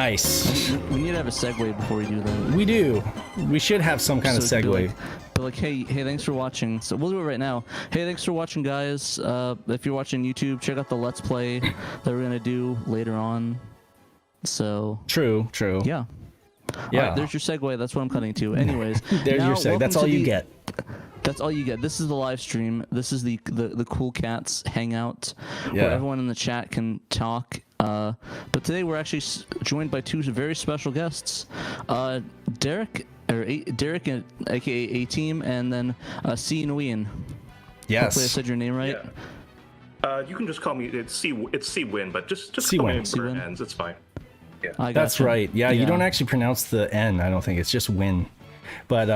Nice. We need to have a segue before we do that. We do. We should have some kind of segue. Be like, hey, thanks for watching. So we'll do it right now. Hey, thanks for watching, guys. If you're watching YouTube, check out the Let's Play that we're gonna do later on. So. True. Yeah. Yeah. Right, there's your segue. That's what I'm cutting to. Anyways. There's your segue. That's all you get. That's all you get. This is the live stream. This is the Cool Cats hangout where everyone in the chat can talk. But today we're actually joined by two very special guests, Derek and aka A-Team, and then C Nguyen. Yes. Hopefully I said your name right. Yeah. You can just call me. It's C Nguyen, but just C call me Nguyen. for ends. It's fine. Yeah. That's right. Yeah, you don't actually pronounce the N. I don't think it's just win. But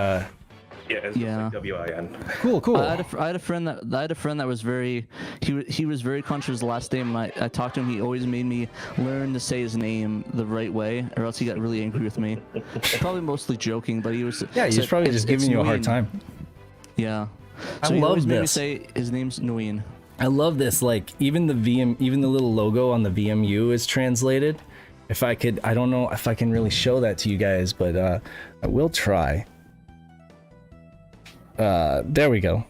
it's like W-I-N. Cool. I had a friend that was very he was very conscious of his last name. I talked to him. He always made me learn to say his name the right way, or else he got really angry with me. Probably mostly joking, but he was. Yeah, he's probably just giving you a hard time. Yeah. So he love always made me this. say his name's Nguyen. I love this. Like even the little logo on the VMU is translated. If I could, I don't know if I can really show that to you guys, but I will try. There we go.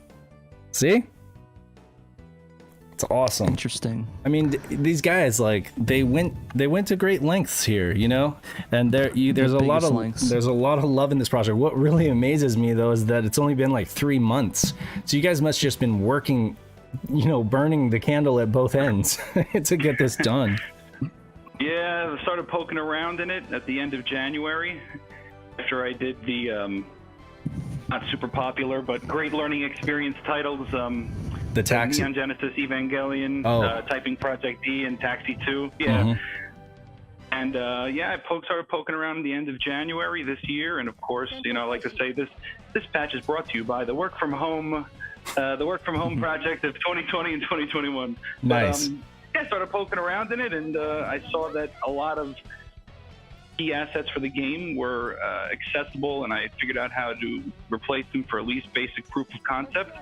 See? It's awesome. Interesting. I mean, these guys, like, they went to great lengths here, you know, and there's a lot of love in this project. What really amazes me though is that it's only been like 3 months, so you guys must just been working, you know, burning the candle at both ends to get this done. Yeah, I started poking around in it at the end of January after I did the not super popular but great learning experience titles, the Taxi, Neon Genesis Evangelion, Typing Project D, and Taxi 2. Yeah. Mm-hmm. And I started poking around at the end of January this year, and of course, you know, I like to say this patch is brought to you by the Work From Home project of 2020 and 2021. Nice. But, I started poking around in it, and I saw that a lot of key assets for the game were accessible, and I figured out how to replace them for at least basic proof of concept.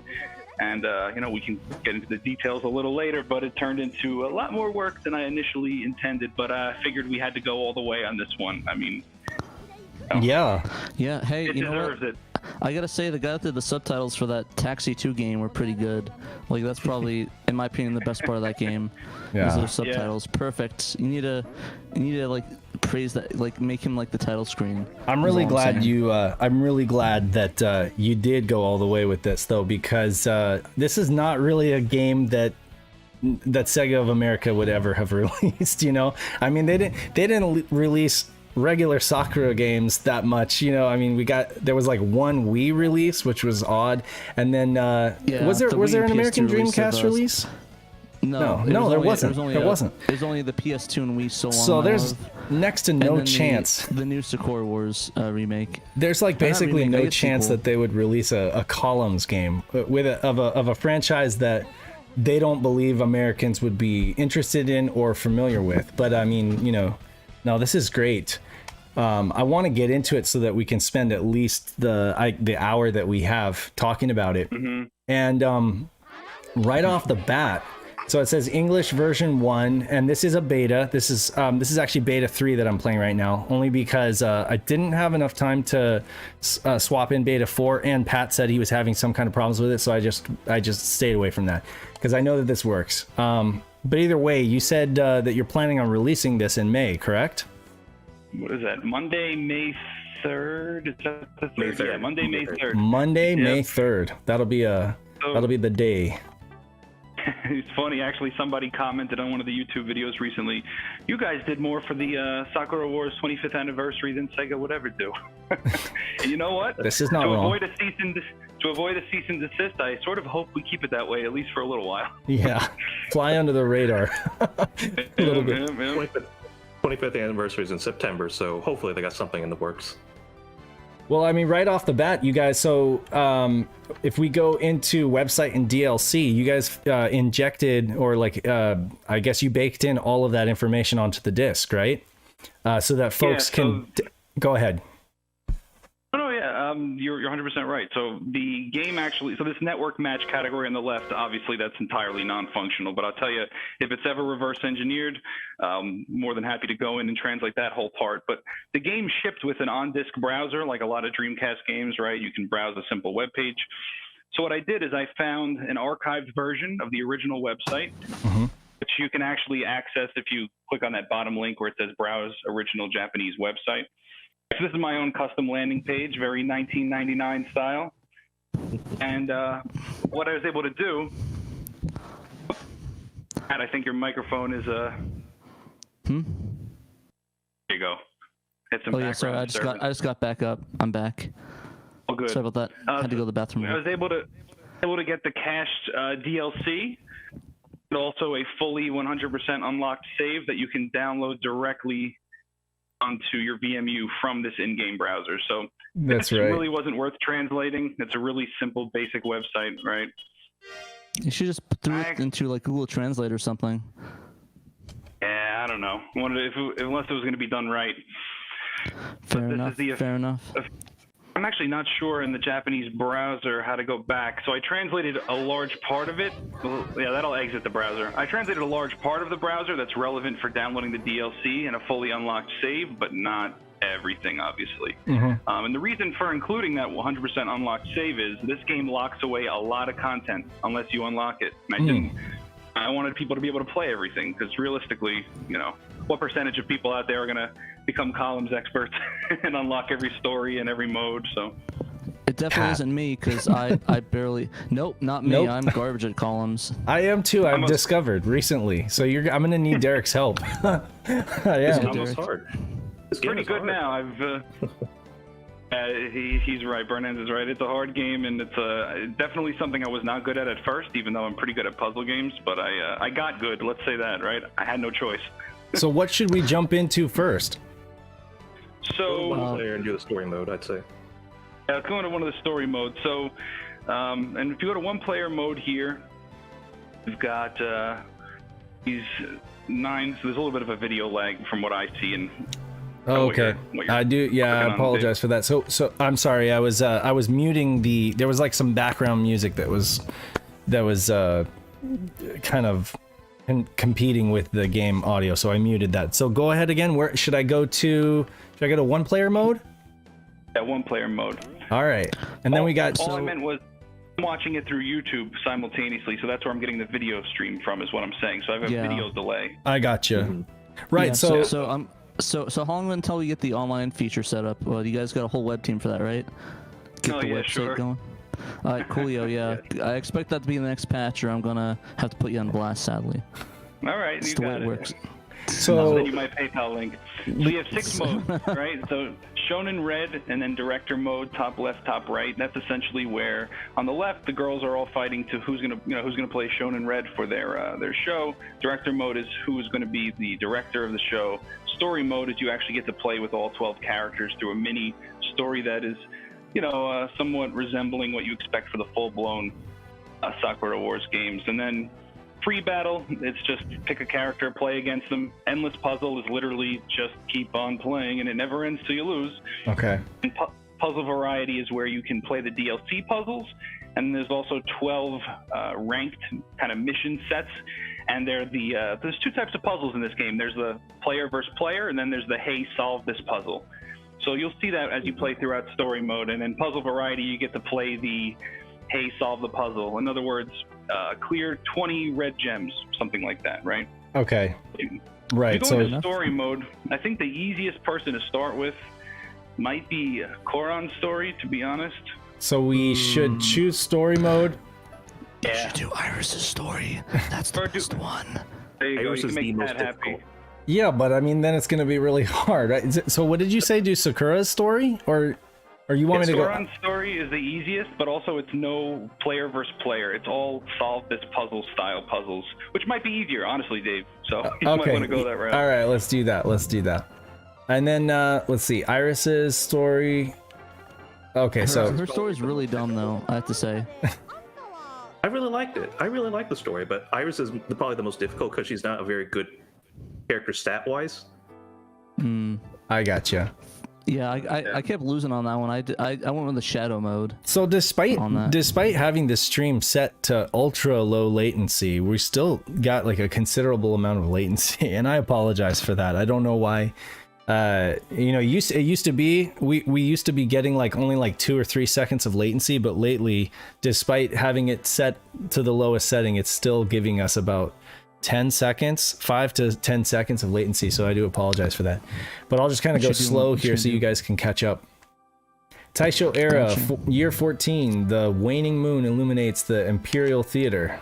And, we can get into the details a little later, but it turned into a lot more work than I initially intended, but I figured we had to go all the way on this one. I mean... Yeah. Hey, it you know deserves what? it. I gotta say, the guy that did the subtitles for that Taxi 2 game were pretty good. Like, that's probably, in my opinion, the best part of that game. Yeah. Is those subtitles. Perfect. You need to like praise that, like make him like the title screen. I'm really glad that you did go all the way with this though, because this is not really a game that Sega of America would ever have released. You know, I mean, they didn't release regular Sakura games that much, you know. I mean, there was like one Wii release, which was odd, and then was there an American Dreamcast release? No, there wasn't. There wasn't. There's only the PS2 and Wii so long. So there's next to no chance. The new Sakura Wars remake. There's like basically no chance that they would release a Columns game of a franchise that they don't believe Americans would be interested in or familiar with. But I mean, you know. No, this is great. I want to get into it so that we can spend at least the hour that we have talking about it. Mm-hmm. And right off the bat, so it says English version 1, and this is a beta. This is actually beta 3 that I'm playing right now, only because I didn't have enough time to swap in beta 4, and Pat said he was having some kind of problems with it, so I just stayed away from that because I know that this works. But either way, you said that you're planning on releasing this in May, correct? What is that? Monday, May 3rd? Is that the 3rd? May 3rd. Yeah, Monday, May 3rd. Monday, May 3rd. That'll be the day. It's funny, actually, somebody commented on one of the YouTube videos recently, you guys did more for the Sakura Wars 25th anniversary than Sega would ever do. And you know what? This is not wrong. To avoid a cease and desist, I sort of hope we keep it that way, at least for a little while. Yeah, fly under the radar. A little bit. 25th anniversary is in September, so hopefully they got something in the works. Well, I mean, right off the bat, you guys, so if we go into website and DLC, you guys injected, or like, I guess you baked in all of that information onto the disc, right? So that folks can... Go ahead. Oh, yeah. You're 100% right. So the game actually, so this network match category on the left, obviously that's entirely non-functional. But I'll tell you, if it's ever reverse engineered, more than happy to go in and translate that whole part. But the game shipped with an on-disk browser, like a lot of Dreamcast games, right? You can browse a simple web page. So what I did is I found an archived version of the original website, which you can actually access if you click on that bottom link where it says Browse Original Japanese Website. So this is my own custom landing page, very 1999 style. And what I was able to do, Matt, I think your microphone is There you go. Hit some Oh yeah, sorry, I just got back up. I'm back. Oh, good. Sorry about that. I had to go to the bathroom. I was able to get the cached DLC, and also a fully 100% unlocked save that you can download directly onto your VMU from this in-game browser. So That's it right. really wasn't worth translating. It's a really simple, basic website, right? You should just throw it into like Google Translate or something. Yeah, I don't know. Unless it was going to be done right. Fair enough. I'm actually not sure in the Japanese browser how to go back. So I translated a large part of it. Well, yeah, that'll exit the browser. I translated a large part of the browser that's relevant for downloading the DLC and a fully unlocked save, but not everything, obviously. And the reason for including that 100% unlocked save is this game locks away a lot of content unless you unlock it. And I wanted people to be able to play everything because realistically, what percentage of people out there are going to become columns experts and unlock every story and every mode? So it definitely isn't me because I barely. Nope, not me. Nope. I'm garbage at columns. I am too. I've discovered recently. So I'm gonna need Derek's help. I am. Almost hard. This game pretty is good hard. now. He's right. Burnens is right. It's a hard game, and it's definitely something I was not good at first, even though I'm pretty good at puzzle games. But I got good. Let's say that, right? I had no choice. So what should we jump into first? So One player and do the story mode, I'd say. let's go into one of the story modes. So, and if you go to one-player mode here, we've got these 9. So there's a little bit of a video lag from what I see, and Oh, okay. what you're I do. Yeah, I working on, apologize for that. So I'm sorry. I was muting there was like some background music that was kind of competing with the game audio, so I muted that. So go ahead again. Where should I go to? Should I go to one-player mode? That one-player mode. All right. And then we got. All I meant was I'm watching it through YouTube simultaneously, so that's where I'm getting the video stream from, is what I'm saying. So I have a video delay. I gotcha. Right. Yeah, so how long until we get the online feature set up? Well, you guys got a whole web team for that, right? Get the website going. All right, coolio. Yeah, I expect that to be in the next patch, or I'm gonna have to put you on blast. Sadly. All right, That's you the way got it it. works. So then you might PayPal link. So you have 6 modes, right? So shown in red, and then director mode, top left, top right. That's essentially where on the left the girls are all fighting to who's gonna play shown in red for their show. Director mode is who's gonna be the director of the show. Story mode is you actually get to play with all 12 characters through a mini story that is, somewhat resembling what you expect for the full-blown Sakura Wars games. And then pre-battle, it's just pick a character, play against them. Endless puzzle is literally just keep on playing, and it never ends till you lose. Okay. And puzzle variety is where you can play the DLC puzzles, and there's also 12 ranked kind of mission sets. And there's 2 types of puzzles in this game. There's the player versus player, and then there's the hey, solve this puzzle. So you'll see that as you play throughout story mode. And in puzzle variety, you get to play the hey, solve the puzzle. In other words, clear 20 red gems, something like that, right? Okay. Right. If you go into story mode, I think the easiest person to start with might be Koron's story, to be honest. So we should choose story mode. You should do Iris's story. That's the best one. There you go. Iris You is can the make most Pat happy. difficult. Yeah, but I mean, then it's going to be really hard, right? So what did you say? Do Sakura's story, or you want me to go? Koron's story is the easiest, but also it's no player versus player. It's all solve this puzzle style puzzles, which might be easier, honestly, Dave. So you might want to go that route. All right, let's do that. And then let's see, Iris's story. Okay, so Her story's really dumb, though, I have to say. I really liked it. I really like the story, but Iris is probably the most difficult because she's not a very good character stat-wise. I gotcha. Yeah, I kept losing on that one. I went with the shadow mode. So despite having this stream set to ultra low latency, we still got like a considerable amount of latency, and I apologize for that. I don't know why. You know, it used to be we used to be getting like only like 2 or 3 seconds of latency, but lately, despite having it set to the lowest setting, it's still giving us about 10 seconds, 5 to 10 seconds of latency, so I do apologize for that. But I'll just kind of go slow here so you guys can catch up. Taisho era, year 14, the waning moon illuminates the Imperial Theater.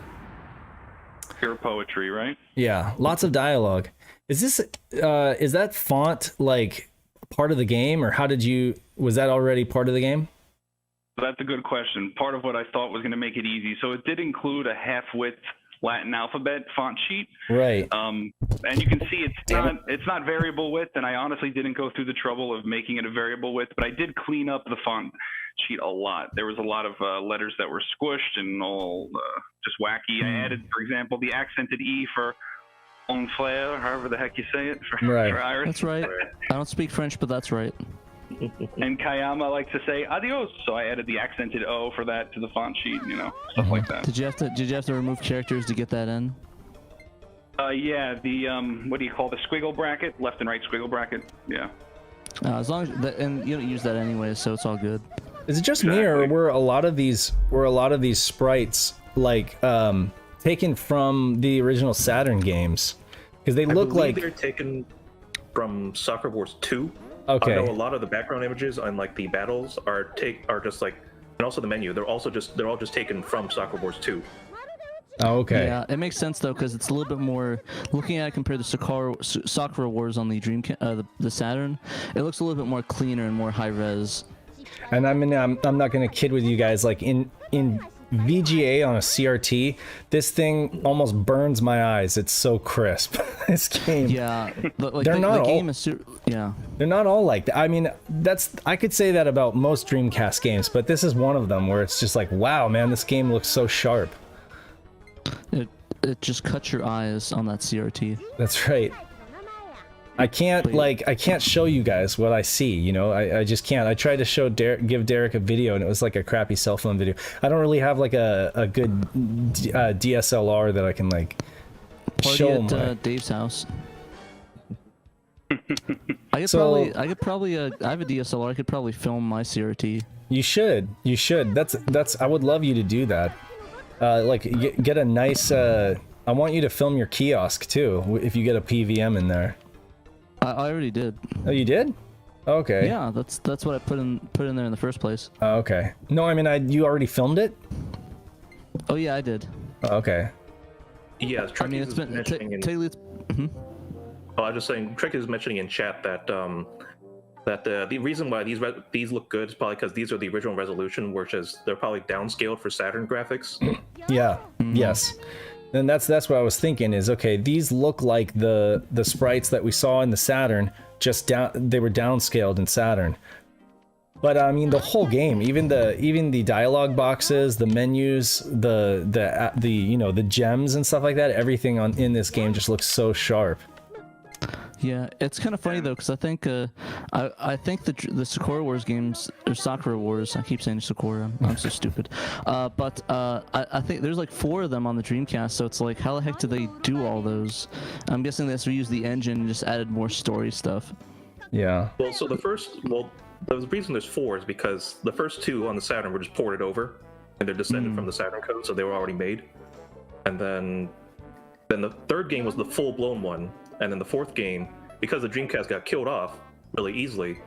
Pure poetry, right? Yeah, lots of dialogue. Is that font like part of the game, or was that already part of the game? That's a good question. Part of what I thought was going to make it easy. So it did include a half-width Latin alphabet font sheet. Right. And you can see it's not variable width, and I honestly didn't go through the trouble of making it a variable width, but I did clean up the font sheet a lot. There was a lot of letters that were squished and all just wacky. I added, for example, the accented E for en fleur, however the heck you say it, for Iris. That's right. I don't speak French, but that's right. And Kayama likes to say adios, so I added the accented O for that to the font sheet, you know, stuff like that. Did you have to remove characters to get that in? Yeah, the what do you call the squiggle bracket, left and right squiggle bracket? Yeah. As long as and you don't use that anyway, so it's all good. Is it just me, or were a lot of these sprites like taken from the original Saturn games? Because they look like they're taken from Sakura Wars 2. Okay. I know a lot of the background images on like the battles are just like, and also the menu. They're all just taken from Sakura Wars 2. Oh, okay. Yeah, it makes sense though, because it's a little bit more. Looking at it compared to Sakura Wars on the the Saturn, it looks a little bit more cleaner and more high res. And I'm not gonna kid with you guys. Like in VGA on a CRT, this thing almost burns my eyes. It's so crisp. This game. Yeah, but like they're not the all, game is yeah. They're not all like that. I mean, I could say that about most Dreamcast games, but this is one of them where it's just like, wow, man, this game looks so sharp. It just cuts your eyes on that CRT. That's right. I can't show you guys what I see, you know. I just can't. I tried to give Derek a video, and it was like a crappy cell phone video. I don't really have like a good DSLR that I can like show him. Dave's house. I have a DSLR. I could probably film my CRT. You should. That's. I would love you to do that. Like get a nice. I want you to film your kiosk too. If you get a PVM in there. I already did. Oh, you did? Okay. Yeah, that's what I put in there in the first place. Oh, okay. No, I mean, you already filmed it? Oh yeah, I did. Oh, okay. Yeah, I mean, it's been. Oh, I'm just saying, Trick is mentioning in chat that the reason why these look good is probably because these are the original resolution, whereas they're probably downscaled for Saturn graphics. Yeah. Yes. And that's what I was thinking is, okay, these look like the sprites that we saw in the Saturn, just they were downscaled in Saturn. But I mean, the whole game, even the dialogue boxes, the menus, the you know, the gems and stuff like that, everything in this game just looks so sharp. Yeah, it's kind of funny though, because I think the Sakura Wars games, or Sakura Wars, I keep saying Sakura, I'm so stupid. But I think there's like 4 of them on the Dreamcast, so it's like, how the heck do they do all those? I'm guessing they used the engine and just added more story stuff. Yeah. Well, so the reason there's 4 is because the first 2 on the Saturn were just ported over, and they're descended from the Saturn code, so they were already made. And then the third game was the full-blown one. And then the 4th game, because the Dreamcast got killed off really easily,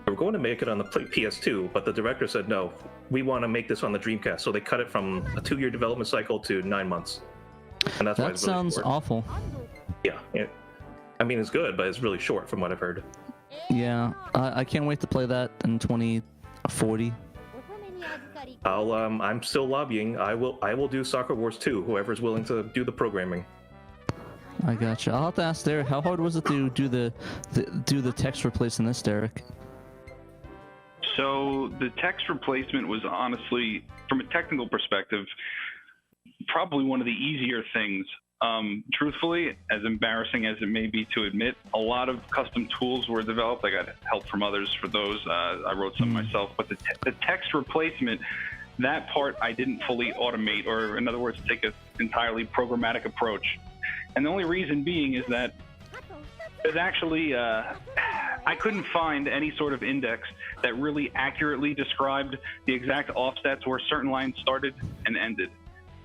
they were going to make it on the PS2, but the director said, no, we want to make this on the Dreamcast. So they cut it from a 2-year development cycle to 9 months. And that's why it's really sounds short. Awful. Yeah. I mean, it's good, but it's really short from what I've heard. Yeah, I can't wait to play that in 2040. I'm still lobbying. I will do Sakura Wars 2, whoever's willing to do the programming. I gotcha. I'll have to ask Derek, how hard was it to do the text replace in this, Derek? So the text replacement was honestly, from a technical perspective, probably one of the easier things Truthfully, as embarrassing as it may be to admit, a lot of custom tools were developed. I got help from others for those. I wrote some myself, but the text replacement, that part I didn't fully automate, or in other words, take an entirely programmatic approach. And the only reason being is that there's actually, I couldn't find any sort of index that really accurately described the exact offsets where certain lines started and ended.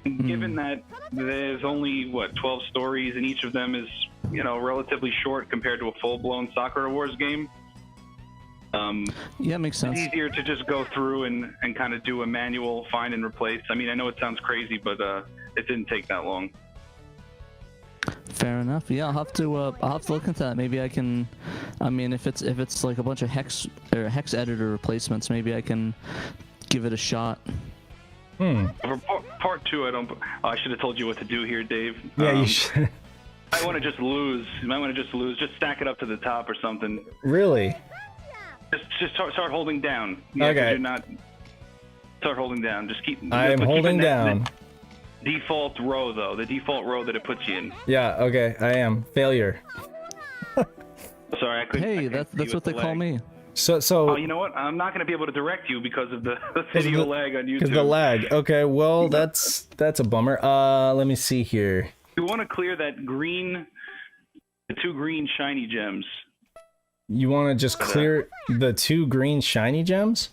And given that there's only, 12 stories, and each of them is, relatively short compared to a full-blown Sakura Wars game, yeah, makes sense. it's easier to just go through and kind of do a manual find and replace. I mean, I know it sounds crazy, but it didn't take that long. Fair enough. Yeah, I'll have to look into that. Maybe I can. I mean, if it's like a bunch of hex editor replacements, maybe I can give it a shot. For part 2, I should have told you what to do here, Dave. Yeah, you should. I want to just lose. You might want to just lose. Just stack it up to the top or something. Really? Just start holding down. Yeah, okay. Do not start holding down. Just keep. I'm holding down. The default row, though. The default row that it puts you in. Yeah. Okay. I am failure. Sorry, I couldn't. Hey, that's what they call me. So. Oh, you know what? I'm not going to be able to direct you because of the video lag on YouTube. Because the lag. Okay. Well, that's a bummer. Let me see here. You want to clear that green, the 2 green shiny gems. You want to just clear the 2 green shiny gems?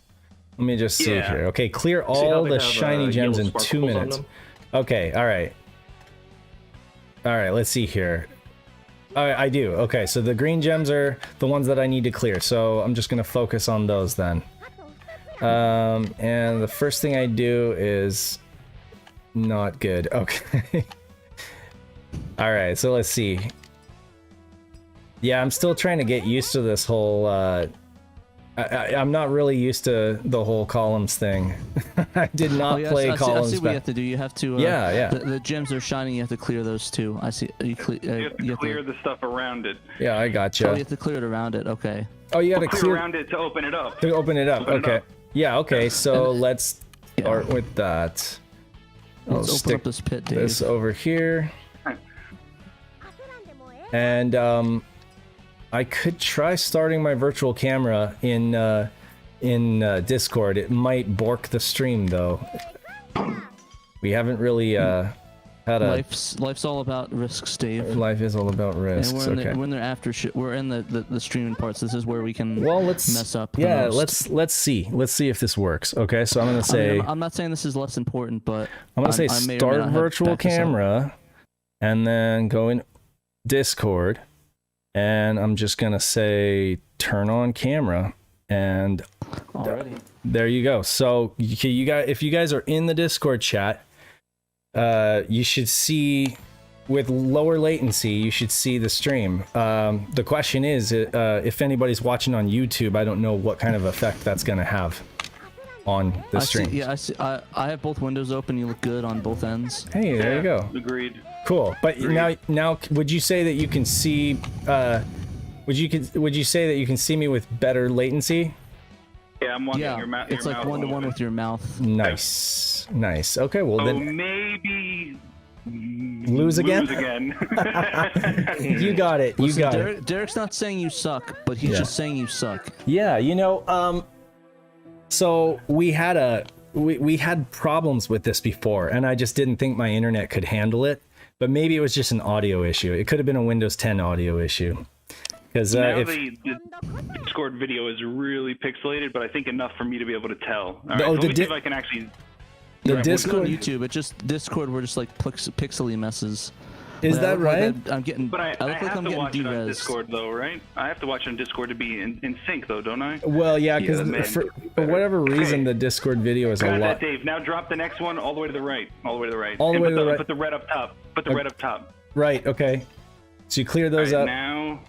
Let me just see here. Okay, clear all the shiny gems in 2 minutes. Okay, all right. All right, let's see here. I do. Okay, so the green gems are the ones that I need to clear. So I'm just going to focus on those then. And the first thing I do is not good. Okay. All right, so let's see. Yeah, I'm still trying to get used to this whole, I'm not really used to the whole columns thing. I did not play columns. I see what you have to do. You have to, yeah. The gems are shining, you have to clear those too. I see. You have to clear the stuff around it. Yeah, I gotcha. Oh, you have to clear it around it, okay. Oh, you gotta clear around it to open it up. To open it up, okay. Yeah, okay, so let's start with that. Let's open up this pit, Dave. This over here. And I could try starting my virtual camera in Discord. It might bork the stream though. We haven't really had a. Life's all about risks, Dave. Life is all about risks. And okay. We're in the after we're in the streaming parts. This is where we can mess up. Yeah, let's see. Let's see if this works. Okay, so I'm gonna say. I'm not saying this is less important, but I'm gonna say start virtual camera, and then go in Discord, and I'm just gonna say turn on camera, and there you go. So you guys, if you guys are in the Discord chat, you should see with lower latency. You should see the stream. The question is, if anybody's watching on YouTube, I don't know what kind of effect that's gonna have on the stream. I see. I have both windows open. You look good on both ends. Hey, there you go. Agreed. Cool. But now, would you say that you can see? Would you say that you can see me with better latency? Yeah, I'm watching your mouth. It's like 1-to-1 with your mouth. Nice. Okay. Well, then maybe lose again. You got it. Listen, got it. Derek's not saying you suck, but he's just saying you suck. Yeah. So we had we had problems with this before, and I just didn't think my internet could handle it. But maybe it was just an audio issue. It could have been a Windows 10 audio issue. Because the Discord video is really pixelated, but I think enough for me to be able to tell. All right, so let me see if I can actually. The Discord on YouTube, it just Discord. We're just like pixely messes. Is that right? Like I'm getting. But I look have like I'm to getting watch it on derez. Discord, though, right? I have to watch on Discord to be in sync, though, don't I? Well, yeah, because for whatever reason, the Discord video is a lot. That, Dave. Now drop the next one all the way to the right. All the way to the right. All the way to the right. Put the red up top. Put the red up top. Right. Okay. So you clear those up. Now.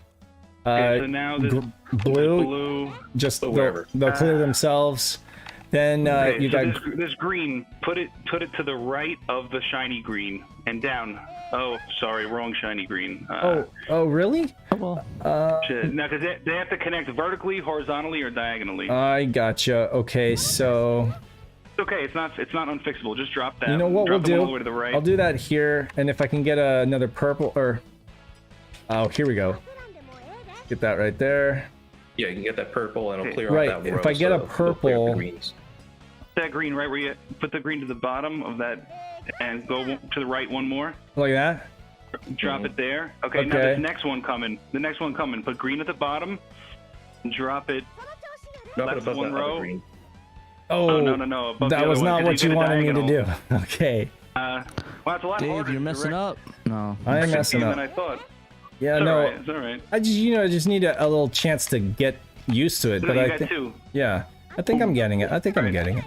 So now this blue. Just they'll clear themselves. Then you got this green. Put it to the right of the shiny green and down. Oh, sorry, wrong shiny green. Oh, really? Well, shit. Now, because they have to connect vertically, horizontally, or diagonally. I gotcha. Okay, so okay. It's not unfixable. Just drop that. You know what drop we'll them all do? the way to the right. I'll do that here, and if I can get another purple or... Oh, here we go. Get that right there. Yeah, you can get that purple and it'll clear Right, out that row. if I get a so it'll clear up the purple- greens. That green right where you put the green to the bottom of that, and go to the right one more. Like that? Drop it there. Okay, now Okay. this next one coming. The next one coming. Put green at the bottom. And drop it. Drop it Left above one that other row. green. Oh, no. Above the that other was one, not 'cause what you you did a wanted me to do. diagonal. Okay. Well, it's a lot Dave, harder you're to messing direct up. No. I am the messing game up. than I thought. Yeah, It's no. alright. It's alright. I just need a little chance to get used to it. No, But you I got think, two. yeah, I think I'm getting it. I think I'm getting it.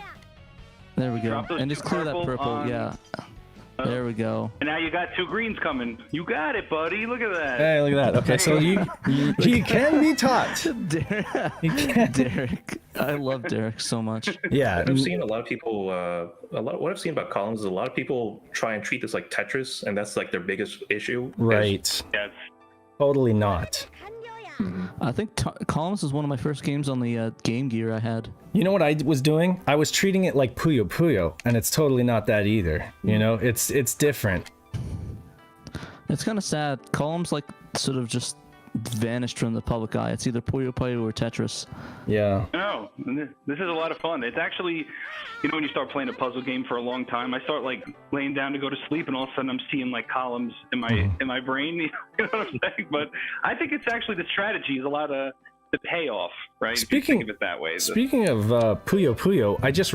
There we go. Drop those And just two clear that purple purple. on- Yeah. There we go. And now you got two greens coming. You got it, buddy. Look at that. Hey, look at that. Okay, so you can be taught. Derek, You can. Derek, I love Derek so much. Yeah. I've seen a lot of people. What I've seen about columns is a lot of people try and treat this like Tetris, and that's like their biggest issue. Right. Yes. Totally not. I think Columns was one of my first games on the Game Gear I had. You know what I was doing? I was treating it like Puyo Puyo, and it's totally not that either. You know, it's different. It's kind of sad. Columns like sort of just vanished from the public eye. It's either Puyo Puyo or Tetris. Yeah. No, this is a lot of fun. It's actually, you know, when you start playing a puzzle game for a long time, I start like laying down to go to sleep, and all of a sudden I'm seeing like columns in my brain. You know what I'm saying? But I think it's actually the strategy is a lot of the payoff, right? If you think of it that way. Speaking of Puyo Puyo, I just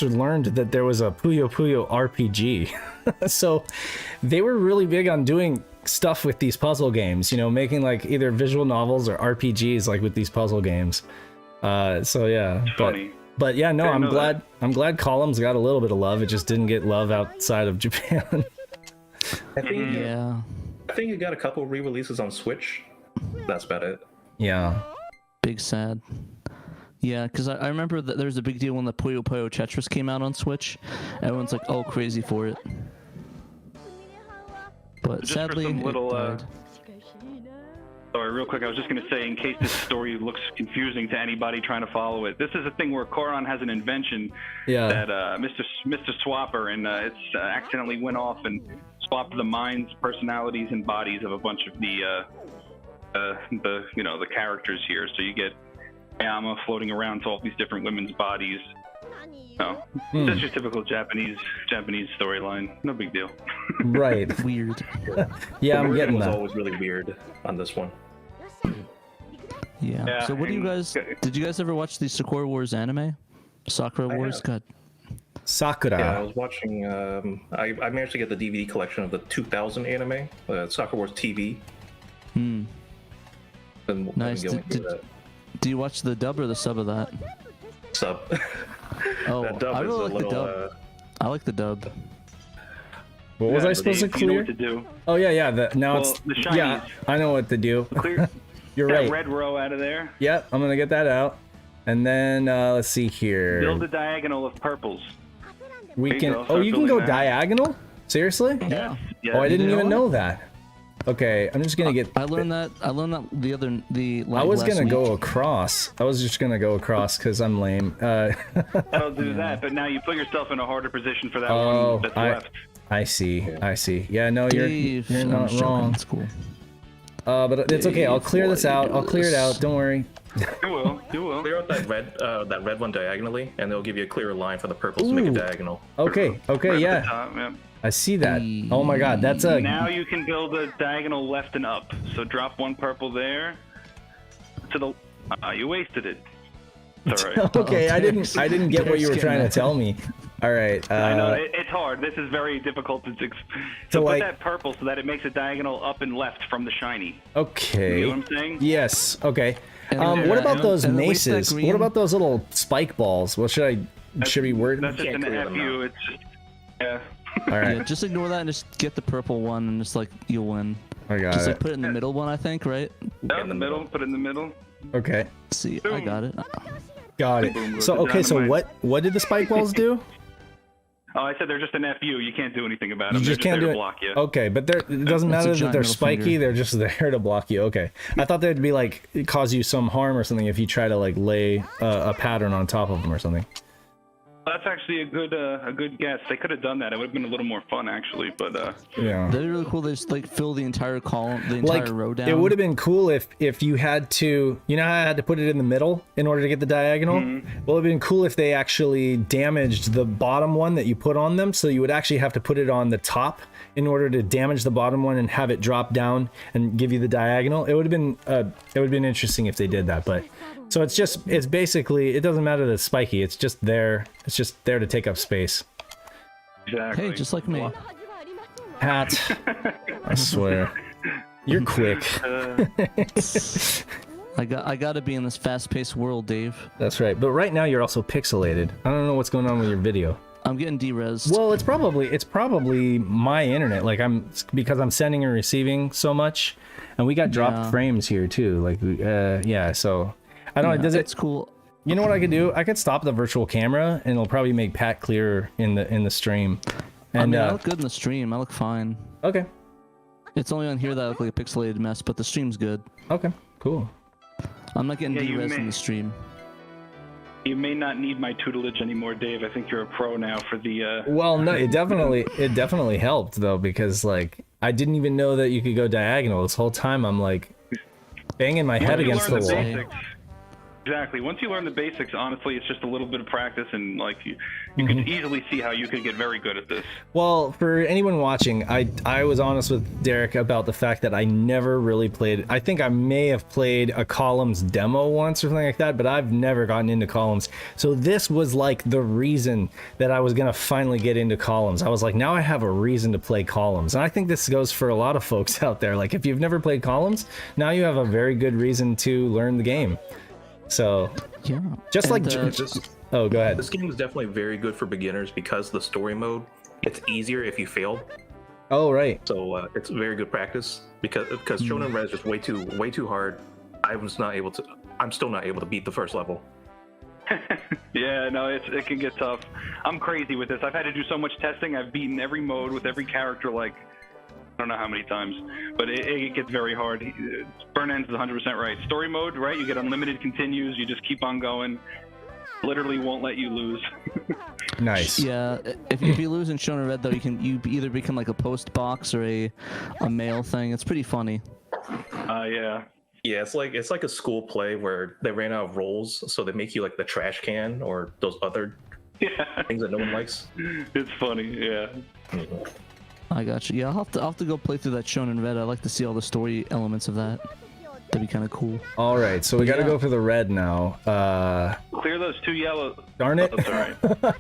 learned that there was a Puyo Puyo RPG. So they were really big on doing stuff with these puzzle games, you know, making like either visual novels or RPGs like with these puzzle games. So yeah, funny. But yeah, no, Didn't know I'm glad Columns got a little bit of love. It just didn't get love outside of Japan. I think. Yeah. I think it got a couple re-releases on Switch. That's about it. Yeah. Big sad. Yeah, because I remember that there was a big deal when the Puyo Puyo Tetris came out on Switch. Everyone's like, oh, crazy for it. But Just for sadly, some little, it died. Sorry, real quick, I was just going to say, in case this story looks confusing to anybody trying to follow it, this is a thing where Koron has an invention Yeah. that Mr. Swapper, and it's accidentally went off and swapped the minds, personalities, and bodies of a bunch of the characters here. So you get Ayama floating around to all these different women's bodies. No, that's your typical Japanese storyline. No big deal. Right. Weird. Yeah, I'm The getting was that. always really weird on this one. Yeah. Yeah, So what do you and- guys? Did you guys ever watch the Sakura Wars anime? Sakura Wars. have. God. Sakura. Yeah, I was watching. I managed to get the DVD collection of the 2000 anime, Sakura Wars TV. Hmm. Been Nice. going through that Do you watch the dub or the sub of that? sub. Oh, That dub I is really a like little. the dub. I like the dub. What was I supposed to Dave, you know clear? what to do. Oh yeah. Now Well, it's the yeah. shinies. I know what to do. Clear You're that right. red row out of there. Yep, I'm gonna get that out, and then let's see here. Build a diagonal of purples. We there you can. go, Oh, start you can go building that. diagonal? Seriously? Yeah. Yeah, Oh, I didn't know even what? know that. Okay, I'm just gonna get. I learned that. I learned that I was last gonna week. go across. I was just gonna go across because I'm lame. I'll do that, but now you put yourself in a harder position for that Oh, one that's I- left. I see. I see. Yeah, no, you're Dave, you're I'm not joking, wrong. It's cool. But it's okay. I'll Dave, clear this why out. you I'll do clear it this? out. Don't worry. You will. You will. Clear out that red one diagonally, and they'll give you a clearer line for the purples to make Ooh. a diagonal. Okay. Okay. Right at Yeah. the top, yeah. I see that. Oh my God, that's a. Now you can build a diagonal left and up. So drop one purple there. To the. You wasted it. It's all right. Okay, I didn't get what you were Derek's trying to getting tell me. All right. I know it's hard. This is very difficult to. So put like- that purple so that it makes a diagonal up and left from the shiny. Okay. You know what I'm saying? Yes. Okay. And What then- about those and then waste that maces? green. What about those little spike balls? What should we word? That's just can't an clear them FU. It's just. Yeah. All right. Yeah, just ignore that and just get the purple one and just like you'll win. I got Just like it. put it in the middle one, I think, right? Down the middle. Put it in the middle. Okay. See, I Boom. got it. Got it. Boom, So goes the okay. So dynamite. what did the spike balls do? Oh, I said they're just an FU. You can't do anything about You them. just they're can't just do there it. to block you. Okay, but it doesn't It's a matter that giant they're middle spiky. finger. They're just there to block you. Okay. I thought they'd be like cause you some harm or something if you try to like lay a pattern on top of them or something. That's actually a good guess. They could have done that. It would have been a little more fun, actually. But Yeah. That'd be really cool. They just like fill the entire column, the entire row down. It would have been cool if you had to, you know how I had to put it in the middle in order to get the diagonal? Well, it would have been cool if they actually damaged the bottom one that you put on them, so you would actually have to put it on the top in order to damage the bottom one and have it drop down and give you the diagonal. It would have been interesting if they did that, but so it's basically, it doesn't matter that it's spiky, it's just there to take up space. exactly. Hey, just like me. Hat. I swear. You're quick. I got to be in this fast-paced world, Dave. That's right. But right now you're also pixelated. I don't know what's going on with your video. I'm getting derezzed. Well, it's probably my internet. Like because I'm sending and receiving so much, and we got dropped frames here too. Like yeah, so I don't know. Does it's cool. You know what I could do? I could stop the virtual camera, and it'll probably make Pat clearer in the stream. And I mean, I look good in the stream. I look fine. Okay. It's only on here that I look like a pixelated mess, but the stream's good. Okay. Cool. I'm not getting derezzed in the stream. You may not need my tutelage anymore, Dave. I think you're a pro now for the. Well, no, it definitely helped though, because like I didn't even know that you could go diagonal. This whole time I'm like banging my head against the wall. Exactly. Once you learn the basics, honestly, it's just a little bit of practice, and like you could easily see how you could get very good at this. Well, for anyone watching, I was honest with Derek about the fact that I never really played. I think I may have played a columns demo once or something like that, but I've never gotten into columns. So this was like the reason that I was gonna finally get into columns. I was like, now I have a reason to play columns, and I think this goes for a lot of folks out there. Like if you've never played columns, now you have a very good reason to learn the game. So, yeah, just like oh, go ahead. This game is definitely very good for beginners because the story mode, it's easier if you failed. Oh, right. So it's very good practice because Shonen Red is just way too hard. I'm still not able to beat the first level. Yeah, no, it can get tough. I'm crazy with this. I've had to do so much testing. I've beaten every mode with every character like I don't know how many times, but it gets very hard. Burnens is 100% right. Story mode, right? You get unlimited continues. You just keep on going. Literally won't let you lose. Nice. Yeah, if you lose in Shonen Red though, you either become like a post box or a mail thing. It's pretty funny. Yeah. Yeah, it's like a school play where they ran out of roles, so they make you like the trash can or those other things that no one likes. It's funny, yeah. I got you. Yeah, I'll have to go play through that Shonen Red. I'd like to see all the story elements of that. That'd be kind of cool. All right, so we got to go for the red now. Clear those two yellow. Darn it! Oh, that's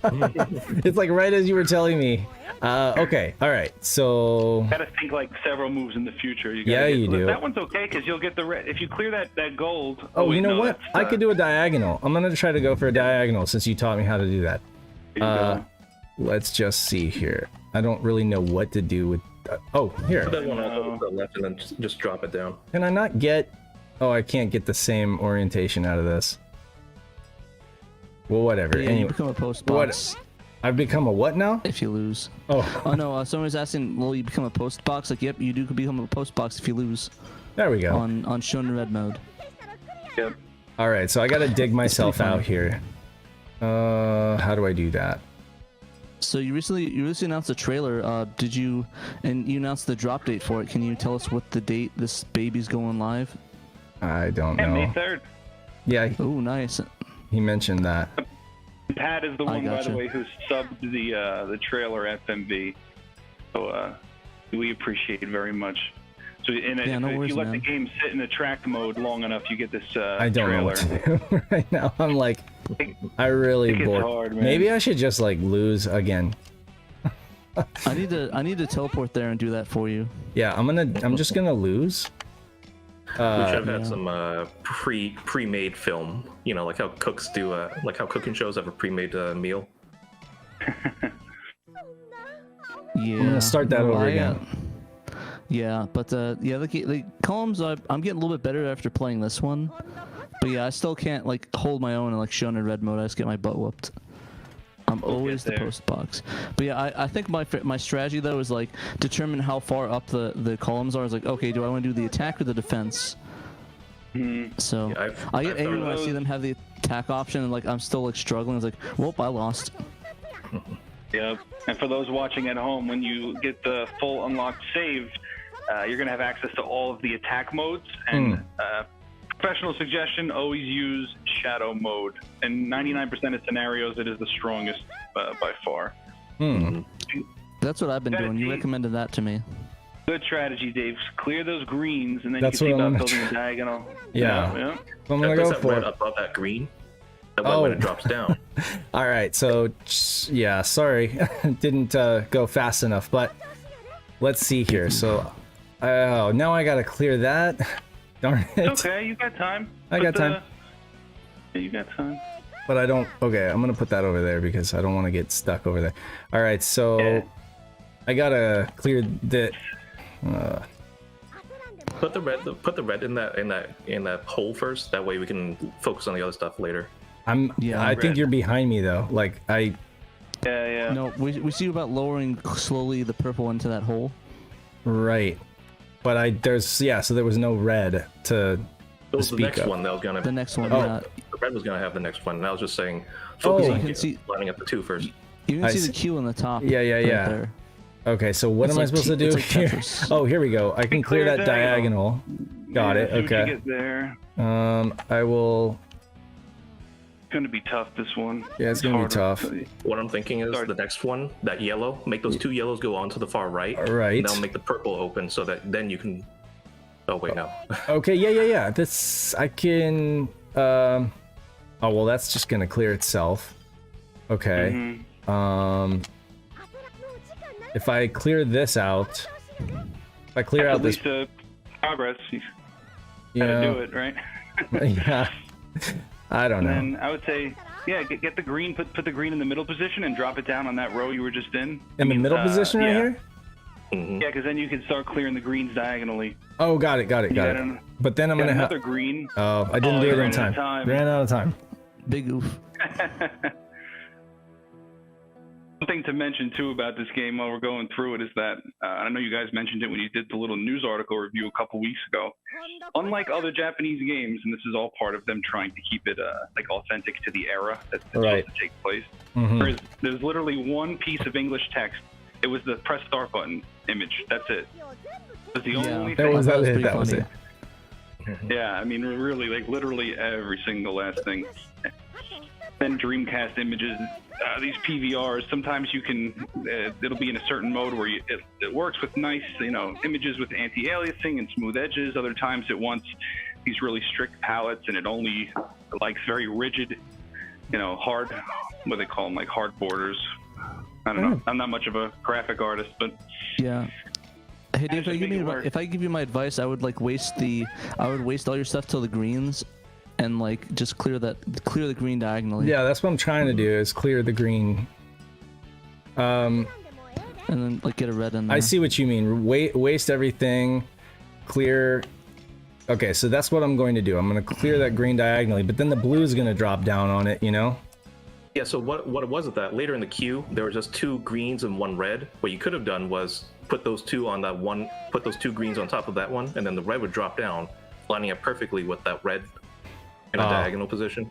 all right. It's like right as you were telling me. Okay, all right. So. Gotta think like several moves in the future. You do. That one's okay because you'll get the red if you clear that gold. Oh, you know what? I could do a diagonal. I'm gonna try to go for a diagonal since you taught me how to do that. Let's just see here. I don't really know what to do with. Oh, here. Put that one on the left and then just drop it down. Can I not get? Oh, I can't get the same orientation out of this. Well, whatever. Yeah, anyway, you become a post box. I've become a what now? If you lose. Oh no. Someone was asking, will you become a post box? Like, yep, you do become a post box if you lose. There we go. On Shonen Red mode. Yep. All right, so I gotta dig myself out here. How do I do that? So you recently announced a trailer. Did you? And you announced the drop date for it. Can you tell us what the date this baby's going live? I don't know. May 3rd. Yeah. Oh, nice. He mentioned that. Pat is the one, by the way, who subbed the trailer FMV. So we appreciate it very much. So if you let the game sit in attract mode long enough, you get this I don't trailer. know what to do right now. I'm like, I really bored. Hard, man. Maybe I should just like lose again. I need to teleport there and do that for you. Yeah, I'm just gonna lose. We should have had some pre-made film. You know, like how cooks do. Like how cooking shows have a pre-made meal. Yeah. I'm gonna start that over again. Yeah, but the columns I'm getting a little bit better after playing this one, but yeah, I still can't like hold my own in like Shonen Red mode. I just get my butt whooped. I'm always the post box. But yeah, I think my strategy though is like determine how far up the columns are. It's like, okay, do I want to do the attack or the defense? So Yeah, I get I've angry done when I see those. them have the attack option and like I'm still like struggling. It's like, whoop, I lost. Yep. And for those watching at home, when you get the full unlocked save, you're going to have access to all of the attack modes. And professional suggestion, always use shadow mode. In 99% of scenarios, it is the strongest by far. That's what I've been doing. You recommended that to me. Good strategy, Dave. Clear those greens, and then That's you can see what I'm about gonna building a diagonal. Yeah. Yeah. So I'm gonna There's go that for red it. above that green. That way when it drops down. All right, so yeah, sorry, didn't go fast enough, but let's see here. So, now I gotta clear that. Darn it. It's okay, you got time. I got time. Yeah, you got time. But I don't. Okay, I'm gonna put that over there because I don't want to get stuck over there. All right, so Yeah. I gotta clear the. Put the red in that hole first. That way we can focus on the other stuff later. I think you're behind me though. Like Yeah. No, we see about lowering slowly the purple into that hole. Right. But so there was no red to It was the speak next of. one that was gonna. The next one, Oh. yeah. The red was gonna have the next one. And I was just saying, focus Oh. on You can see- lining up the two first. You can I see see. the Q in the top. Yeah. right there. Okay, so what It's am I like supposed to T- do it's like here? Tetris. Oh, here we go. I can clear clear that diagonal. diagonal. Got Yeah, it. see what you Okay. get there. I will. It's going to be tough, this one. Yeah, it's gonna be tough. What I'm thinking is Sorry. the next one, that yellow, make those two yellows go on to the far right. Right. And that'll make the purple open so that then you can. Oh wait, no. Okay. Yeah. This I can. Oh well, that's just gonna clear itself. Okay. If I clear this out, if I clear out At this, least progress. You you gotta know, do it, right? yeah. I don't know. And I would say, yeah, get the green, put the green in the middle position and drop it down on that row you were just in. In the middle position right yeah. here. Mm-hmm. Yeah, because then you can start clearing the greens diagonally. Oh, got it. You got an- But then I'm got gonna another have. green. Oh, I didn't Oh, do you it in ran out of time. time. Ran out of time. Big oof. One thing to mention too about this game while we're going through it is that I know you guys mentioned it when you did the little news article review a couple weeks ago. Unlike other Japanese games, and this is all part of them trying to keep it like authentic to the era that's Right. supposed to take place. Mhm. There's literally one piece of English text. It was the press start button image. That's it. That's the Yeah. only That thing. was That was it. pretty That was funny. it. Yeah, I mean, really, like literally every single last thing. Then Dreamcast images, these PVRs. Sometimes you can, it'll be in a certain mode where it works with nice, images with anti-aliasing and smooth edges. Other times it wants these really strict palettes, and it only likes very rigid, hard. What do they call them? Like hard borders. I don't know. I'm not much of a graphic artist, but Yeah. Hey Dave, just make it work. if I give you my advice, I would waste all your stuff till the greens, and like just clear the green diagonally. Yeah, that's what I'm trying to do is clear the green. And then like get a red in there. I see what you mean. Waste everything, clear. Okay, so that's what I'm going to do. I'm going to clear that green diagonally, but then the blue is going to drop down on it, Yeah, so what it was is that later in the queue, there were just two greens and one red. What you could have done was put those two on that one, put those two greens on top of that one, and then the red would drop down, lining up perfectly with that red in a diagonal position.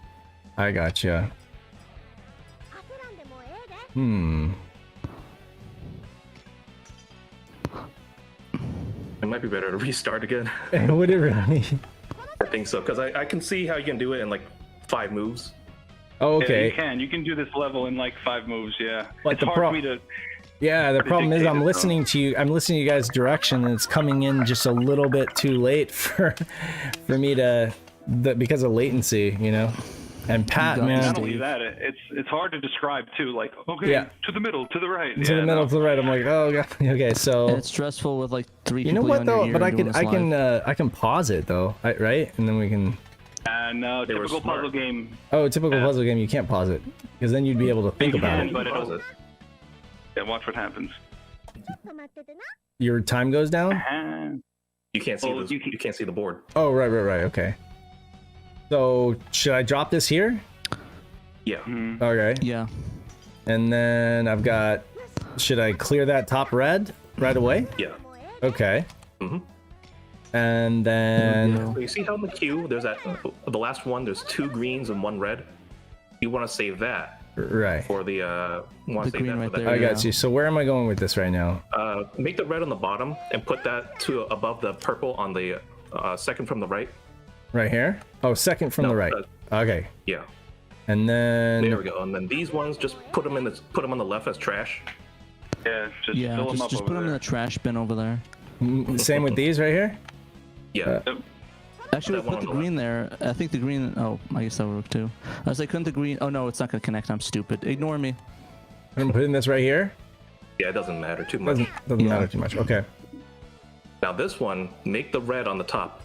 I gotcha. It might be better to restart again. Would it really? I think so, because I can see how you can do it in like 5 moves. Oh, yeah, okay. you can do this level in like 5 moves. Yeah, Like it's the hard pro- for me to. Yeah, the problem is dictate I'm it, listening to you. I'm listening to you guys' direction, and it's coming in just a little bit too late for me to, because of latency, And Pat, got man, Not only that, it's hard to describe too. Like, okay, Yeah. to the middle, to the right, to the middle, to the right. I'm like, oh god. Okay, so And it's stressful with like 3 you people know what on your though? ear But I doing can, this live. I can pause it though, right? And then we can. No, They were typical smart. puzzle game. Oh, typical puzzle game. You can't pause it because then you'd be able to think You about can, it. but Pause it. Yeah, watch what happens. Your time goes down. You can't see Well, you can't see the board. Oh, right. Okay. So should I drop this here? Yeah. Okay. Yeah. And then I've got. Should I clear that top red right away? Yeah. Okay. And then So you see how in the queue there's that the last one, there's 2 greens and 1 red. You want to save that right. for the green right there. I got you. So where am I going with this right now? Make the red on the bottom and put that to above the purple on the second from the right. Right here? Oh, second from the right. Okay. Yeah. And then There we go. And then these ones, just put them on the left as trash. Yeah, just fill them up just over put them in there. the trash bin over there. same with these right here? Yeah. Actually, That we'll one put the on the green there. I think the green. Oh, I guess that would work too. I was like, couldn't the green? Oh no, it's not gonna connect. I'm stupid. Ignore me. I'm putting this right here? Yeah, it doesn't matter too much. Doesn't matter too much. Okay. Now this one, make the red on the top.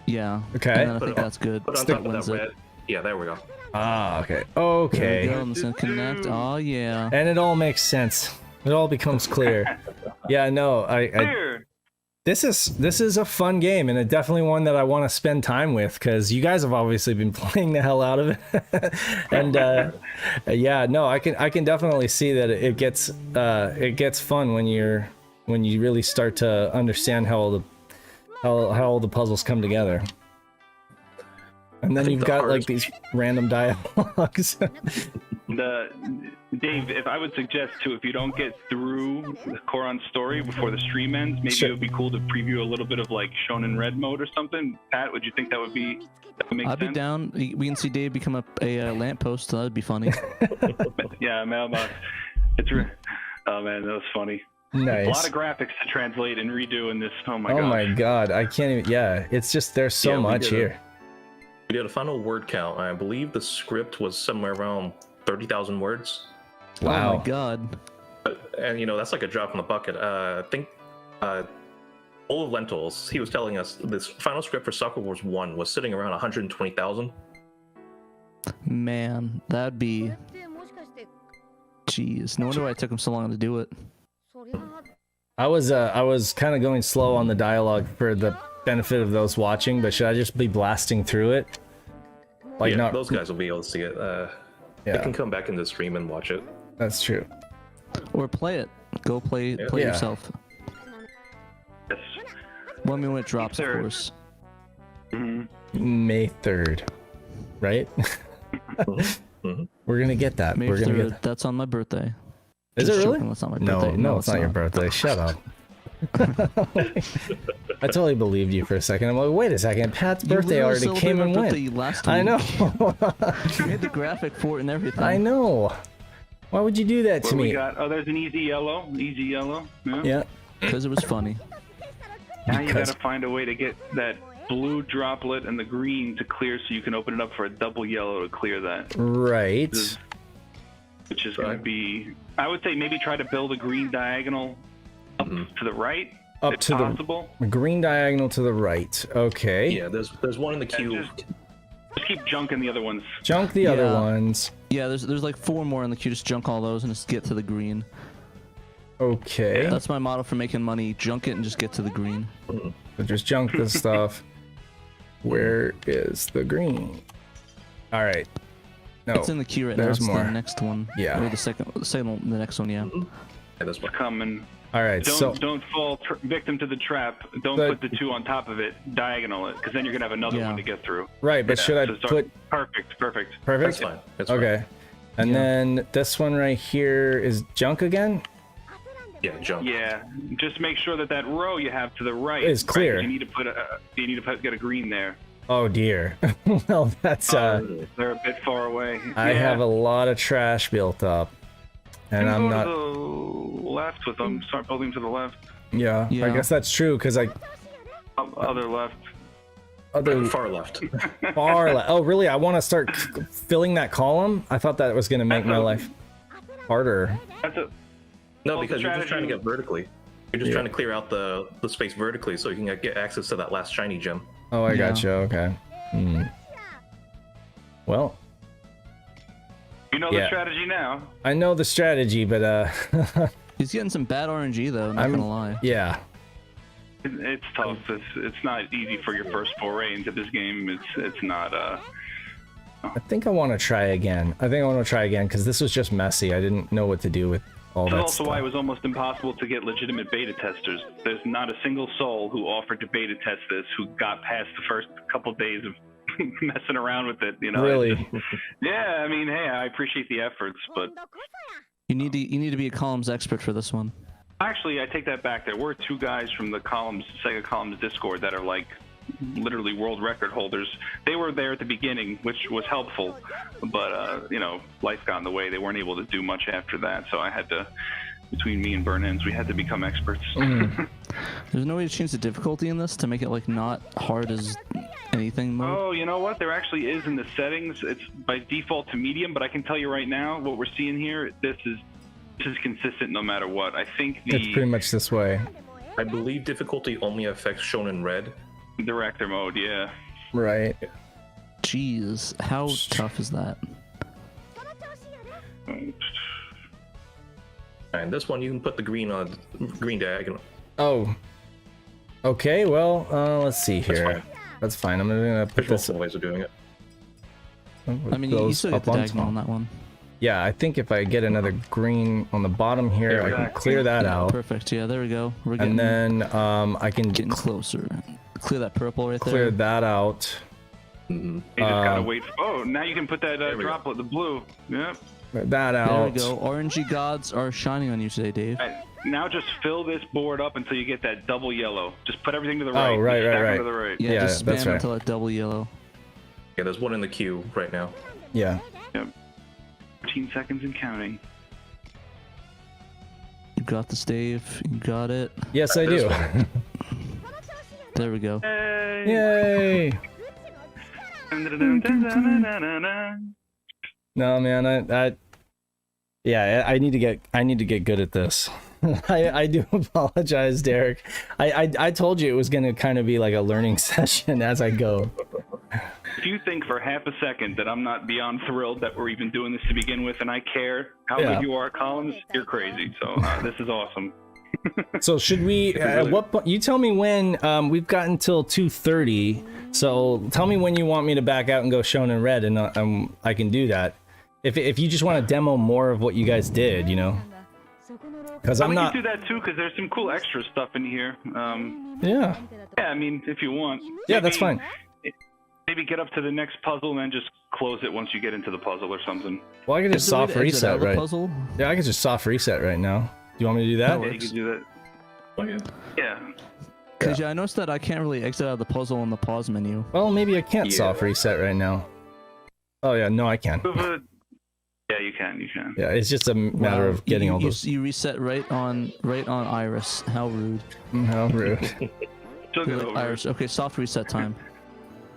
Yeah. Okay. And then I Put think it on- that's good. Put it on That top of wins that it. red. Yeah, there we go. Ah, okay. There we Okay. go. I'm just gonna connect. Oh yeah. And it all makes sense. It all becomes clear. Yeah, no, I Here. this is a fun game, and definitely one that I want to spend time with, because you guys have obviously been playing the hell out of it. And yeah, no, I can definitely see that it gets fun when you really start to understand how all the puzzles come together. And then you've got like these random dialogues. Dave, if I would suggest too, if you don't get through the Koron's story before the stream ends, maybe Sure. it would be cool to preview a little bit of like Shonen Red mode or something. Pat, would you think that would make I'd be sense? down. We can see Dave become a lamppost. So that'd be funny. Yeah, mailbox. Oh man, that was funny. Nice. A lot of graphics to translate and redo in this. Oh my Oh god. my god, I can't even. Yeah, it's just there's so Yeah, we much did it. here. We did a final word count. I believe the script was somewhere around 30,000 words. Oh Wow. my god. And that's like a drop in the bucket. I think Full of Lentils, he was telling us this final script for Sakura Wars 1 was sitting around 120,000. Man, that'd be. Jeez. No wonder why it took him so long to do it. I was kind of going slow on the dialogue for the benefit of those watching, but should I just be blasting through it? Like Yeah, not. those guys will be able to see it. They Yeah, can come back in the stream and watch it. that's true. Or play it. Go play Yeah. play Yeah. yourself. Yes. Well, I mean, when it drops, of Third. course. Mhm. May 3rd, right? Mhm. We're gonna get that. May We're gonna 3rd. get. That's on my birthday. Is Just it really? joking, it's not my No, birthday. no, it's not your birthday. Shut up. I totally believed you for a second. I'm like, wait a second, Pat's You birthday literally already came and celebrated my went. birthday last week. I know. You made the graphic for it and everything. I know. Why would you do that What to do we me? got? Oh, there's an easy yellow. Easy yellow. Yeah. Yeah. Because it was funny. Now you Because- gotta find a way to get that blue droplet and the green to clear so you can open it up for a double yellow to clear that. Right. Which is going to be, I would say maybe try to build a green diagonal up to the right, Up if to the- possible. Green diagonal to the right. Okay. Yeah, there's one in the queue. Just keep junking the other ones. Junk the other Yeah. ones. Yeah, there's like 4 more in the queue. Just junk all those and just get to the green. Okay. That's my motto for making money. Junk it and just get to the green. So just junk this stuff. Where is the green? All right. No. It's in the queue right there's now. It's more. the next one. Yeah. Or the next one, yeah. Yeah, this one. Coming. All right. So Don't fall victim to the trap. Don't But- put the 2 on top of it. Diagonal it, because then you're gonna have another Yeah. one to get through. right, but Yeah, should I so start- put Perfect. perfect? That's fine. That's fine. Okay. And then this one right here is junk again. Yeah, jump. Yeah, just make sure that row you have to the right Is right, clear. 'cause you need to get a green there. Oh dear. Well, that's They're a bit far away. I have a lot of trash built up, and I'm go not. to the left with them. Start building to the left. Yeah, I Yeah. guess that's true because I Other left. other Far left. far left. Oh, really? I want to start filling that column. I thought that was gonna make my life harder. That's a No, Well, the because you're just trying to strategy- get vertically. You're just trying to clear out the space vertically so you can get access to that last shiny gem. Oh, I Yeah. gotcha. Okay. Well, you know Yeah. the strategy now. I know the strategy, but He's getting some bad RNG though, not I'm- gonna lie. yeah. It's tough. It's not easy for your first foray into this game. It's not. I think I want to try again. I think I want to try again because this was just messy. I didn't know what to do with all This is that also stuff. why it was almost impossible to get legitimate beta testers. There's not a single soul who offered to beta test this who got past the first couple days of messing around with it. You know. Really? Yeah, I mean, hey, I appreciate the efforts, but You need to be a columns expert for this one. actually, I take that back. There were 2 guys from the Sega Columns Discord that are like literally world record holders. They were there at the beginning, which was helpful, but you know, life got in the way. They weren't able to do much after that, so I had to, between me and Burn-Ins, we had to become experts. There's no way to change the difficulty in this to make it like not hard as anything mode. Oh, you know what? There actually is in the settings. It's by default to medium, but I can tell you right now, what we're seeing here, this is consistent no matter what. I think It's pretty much this way. I believe difficulty only affects shown in red. director mode, yeah. Right. Jeez, how tough is that? And this one, you can put the green on green diagonal. Oh. Okay, well, let's see here. fine. That's fine. I'm gonna put There's this. multiple ways of doing it. I mean, you goes still get up the on diagonal top. on that one. Yeah, I think if I get another green on the bottom here, I can clear that out, Perfect. Yeah, there we go. We're getting, and then I can getting clear that purple right clear there. that out. You just gotta wait. Oh, now you can put that we go. droplet, the blue. Yep. That There out. we go. RNG gods are shining on you today, Dave. All right, now just fill this board up until you get that double yellow. Just put everything to the right. Oh, right, Just stack right, them right. To the right. Yeah, Yeah, just that's spam right. until that double yellow. Yeah, there's one in the queue right now. Yeah. Yep. 15 seconds and counting. You got this, Dave. You got it. Yes, I This do. one. There we go. Yay! No, man, yeah, I need to get good at this. I do apologize, Derek. I told you it was gonna kind of be like a learning session as I go. If you think for half a second that I'm not beyond thrilled that we're even doing this to begin with, and I care how Yeah. good you are at columns, you're crazy. So this is awesome. So should we? At what point? You tell me when. We've got until 2:30. So tell me when you want me to back out and go shown in red, and I can do that. If you just want to demo more of what you guys did, you know. Because I'm we not. can do that too, because there's some cool extra stuff in here. Yeah. Yeah, I mean, if you want. Yeah, that's fine. Maybe get up to the next puzzle and then just close it once you get into the puzzle or something. Well, I can just Is there a way soft to exit out reset of the right. puzzle? Yeah, I can just soft reset right now. Do you want me to do that? Yeah, you can do that. Oh yeah. Yeah. Because I noticed that I can't really exit out of the puzzle in the pause menu. Well, maybe I can't Yeah. soft reset right now. Oh yeah, no, I can. Yeah, you can. You can. Yeah, it's just a matter Wow, of getting all those. You reset right on Iris. How rude. How rude. Still You're go like, over. Iris. Okay, soft reset time.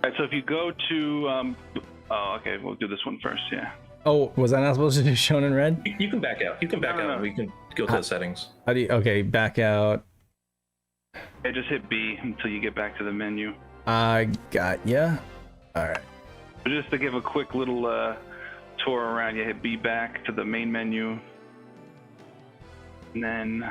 All right, so if you go to, oh, okay, we'll do this one first. Yeah. Oh, was I not supposed to do shown in red? You can back out. You can back out, and we can go to the settings. How do you? Okay, back out. Yeah, just hit B until you get back to the menu. I got ya. All right. So just to give a quick little tour around, you hit B back to the main menu, and then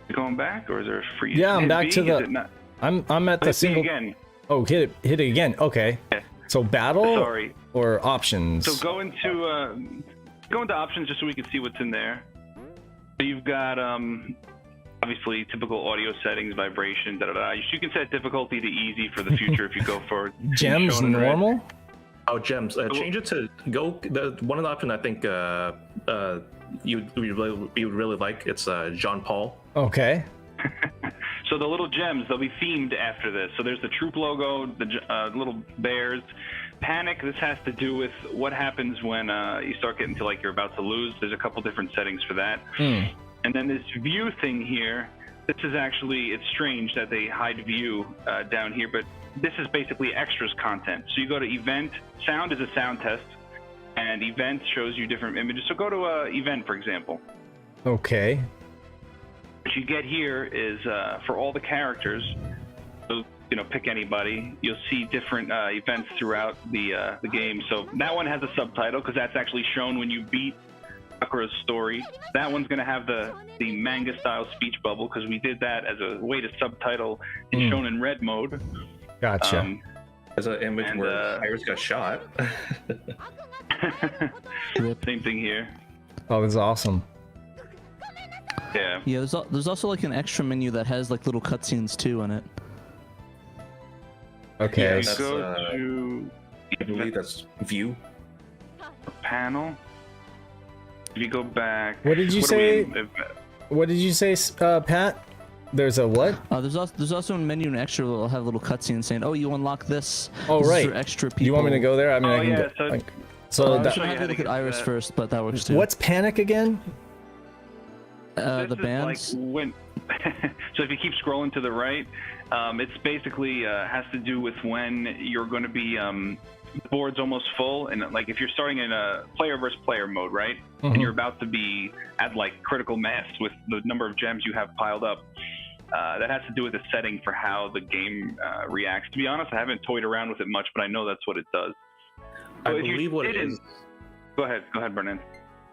you going back, or is there a freeze? Yeah, I'm Hit back B? to Is the. it not? I'm at the Hit B single. again. Oh, hit it again. Okay. Yeah. So battle Sorry. or options. So go into options just so we can see what's in there. So you've got obviously typical audio settings, vibration, da da da. You can set difficulty to easy for the future if you go for Gems shown in red. normal. Oh, gems. Change it to go. One of the options I think you would really like. It's Jean Paul. Okay. So the little gems, they'll be themed after this. So there's the troop logo, the little bears. Panic, this has to do with what happens when you start getting to like you're about to lose. There's a couple different settings for that. And then this view thing here, this is actually, it's strange that they hide view down here, but this is basically extras content. So you go to event, sound is a sound test, and event shows you different images. So go to event, for example. Okay. What you get here is for all the characters, so pick anybody. You'll see different events throughout the game. So that one has a subtitle because that's actually shown when you beat Sakura's story. That one's going to have the manga style speech bubble because we did that as a way to subtitle in shown in red mode. Gotcha. There's an image And, where Iris got shot. Same thing here. Oh, that's awesome. Yeah. Yeah, there's also like an extra menu that has like little cutscenes too in it. Okay. You go to I believe that's view. panel. If you go back. What did you say? What did you say, Pat? There's a what? There's also a menu and extra that'll have little cutscenes saying, "Oh, you unlock this." Oh, this is right. for extra people. Do you want me to go there? I mean, Oh, I can yeah, go. so- Like, so I that, should have to look at Iris first, but that works too. what's Panic again? the This is bands? like when, so if you keep scrolling to the right, it's basically has to do with when you're going to be the board's almost full, and like if you're starting in a player versus player mode, right, and you're about to be at like critical mass with the number of gems you have piled up. That has to do with the setting for how the game reacts. To be honest, I haven't toyed around with it much, but I know that's what it does. I So if you believe what it didn't- is. Go ahead, Brennan.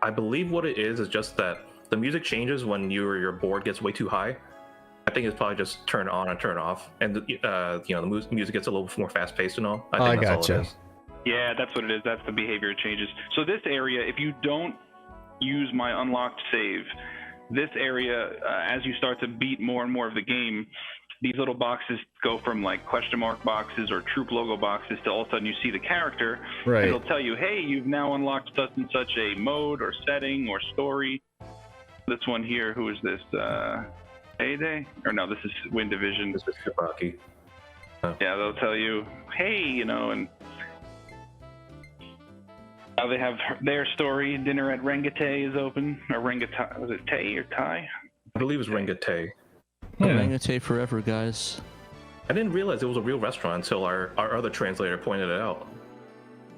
I believe what it is just that the music changes when your board gets way too high. I think it's probably just turn on and turn off, and the music gets a little more fast paced and all. I think that's all gotcha. it is. Yeah, that's what it is. That's the behavior changes. So this area, if you don't use my unlocked save, this area, as you start to beat more and more of the game, these little boxes go from like question mark boxes or troop logo boxes to all of a sudden you see the character. Right. And it'll tell you, hey, you've now unlocked such and such a mode or setting or story. This one here, who is this? Heyday? Or no, this is Wind Division. This is Shibaki. Yeah, they'll tell you, hey, and now they have their story. Dinner at Rengate is open. Or Rengate, was it Tay or Tai? I believe it's Rengate. Rangate forever, guys. I didn't realize it was a real restaurant until our other translator pointed it out.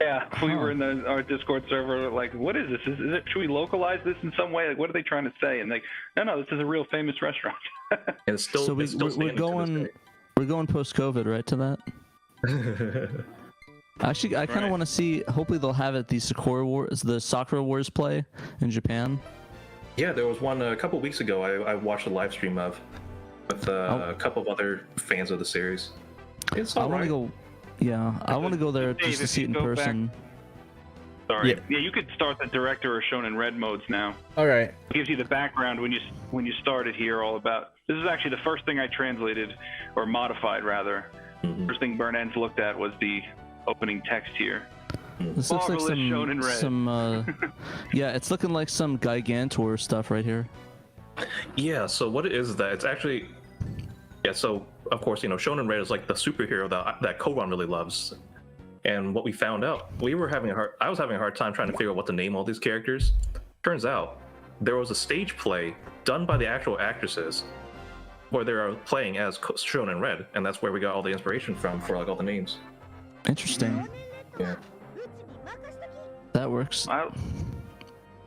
Yeah, we were in our Discord server like, what is this? Is it? Should we localize this in some way? Like, what are they trying to say? And like, no, this is a real famous restaurant. And it's still, So it's still we're standing to we're going post-COVID, right, to that? this day. Actually, I kind of Right. want to see. Hopefully, they'll have it. The Sakura Wars play in Japan. Yeah, there was one a couple weeks ago I watched a live stream of with a couple of other fans of the series. It's I all want to right. go. Yeah, I want to go there Dave, just to if see you it in go back- person. Sorry. Yeah. Yeah, you could start the director or shown in red modes now. All right. It gives you the background when you started here all about. This is actually the first thing I translated or modified rather. First thing Bernan's looked at was the opening text here. This looks like Marvelous shown in red. yeah, it's looking like some Gigantor stuff right here. Yeah, so what it is that it's actually, yeah, so of course, Shonen Red is like the superhero that Koban really loves. And what we found out, I was having a hard time trying to figure out what to name all these characters. Turns out there was a stage play done by the actual actresses where they are playing as Shonen Red, and that's where we got all the inspiration from for like all the names. Interesting. Yeah. That works.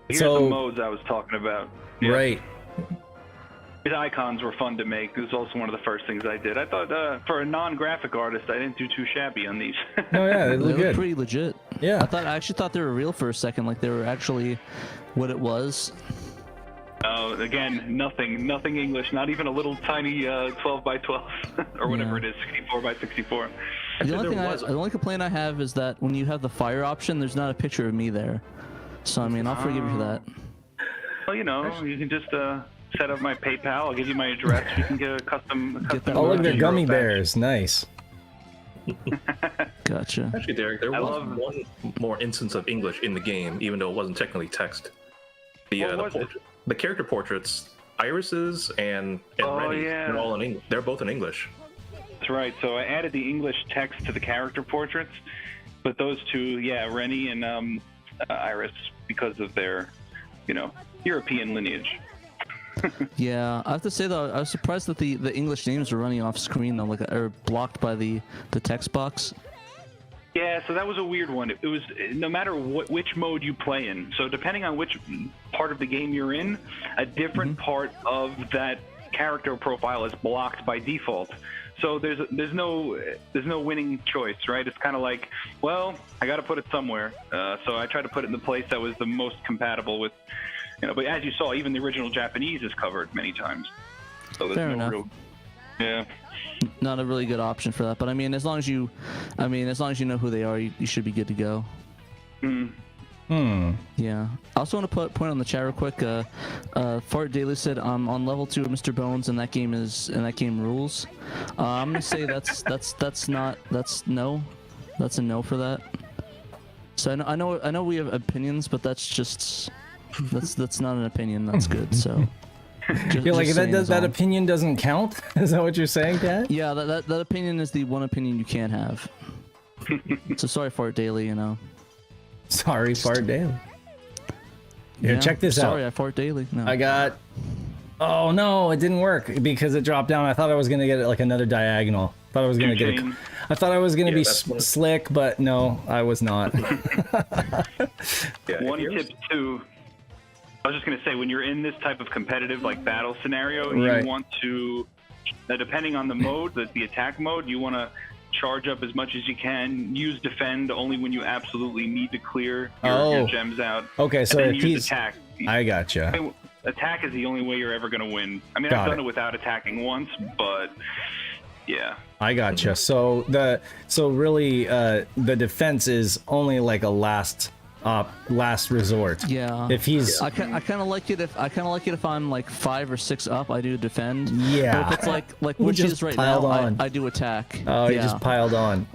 Here's So- the modes I was talking about. Yeah. Right. These icons were fun to make. It was also one of the first things I did. I thought for a non-graphic artist, I didn't do too shabby on these. No, yeah, they They look look good. pretty legit. Yeah. I actually thought they were real for a second, like they were actually what it was. Again, nothing English, not even a little tiny 12 by 12 or whatever Yeah. it is, 64 by 64. The only there was- the only complaint I have is that when you have the fire option, there's not a picture of me there. So I mean, I'll forgive you for that. Well, you can just set up my PayPal. I'll give you my address. You can get a custom. them Oh, look, they're Shiro gummy badge. bears. Nice. Gotcha. Actually, there I was love- one more instance of English in the game, even though it wasn't technically text. What was it? The character portraits, Iris's and Oh, Rennie's, yeah. they're all in English. They're both in English. That's right. So I added the English text to the character portraits, but those two, yeah, Rennie and Iris, because of their, European lineage. Yeah, I have to say though, I was surprised that the English names are running off screen though, like are blocked by the text box. Yeah, so that was a weird one. It was no matter which mode you play in. So depending on which part of the game you're in, a different part of that character profile is blocked by default. So there's no winning choice, right? It's kind of like, well, I got to put it somewhere. So I tried to put it in the place that was the most compatible with, But as you saw, even the original Japanese is covered many times. So there's Fair no enough. real. Yeah. Not a really good option for that, but I mean, as long as you know who they are, you should be good to go. Yeah. I also want to point on the chat real quick. Fart Daily said I'm on level 2 of Mr. Bones, and that game rules. I'm gonna say that's no. That's a no for that. So I know we have opinions, but that's not an opinion. That's good. So. You're like that opinion doesn't count? Is that what you're saying, Pat? Yeah, that opinion is the one opinion you can't have. So sorry, Fart Daily. You know. Sorry, Fart Daily. Here, check this out. Sorry, I fart daily. No. I got... Oh, no, it didn't work because it dropped down. I thought I was going to get like another diagonal. I thought I was going to be slick, but no, I was not. One tip, too. I was just going to say, when you're in this type of competitive like battle scenario, you want to, depending on the mode, the attack mode, you want to charge up as much as you can. Use defend only when you absolutely need to clear your gems out. Okay, so if use attack. I gotcha. Attack is the only way you're ever going to win. I mean, I've done it without attacking once, but yeah. I gotcha. So really, the defense is only like a last resort. Yeah. If he's, I kind of like it if I'm like 5 or 6 up, I do defend. Yeah. But if it's like which is right now, I do attack. Oh, you just piled on.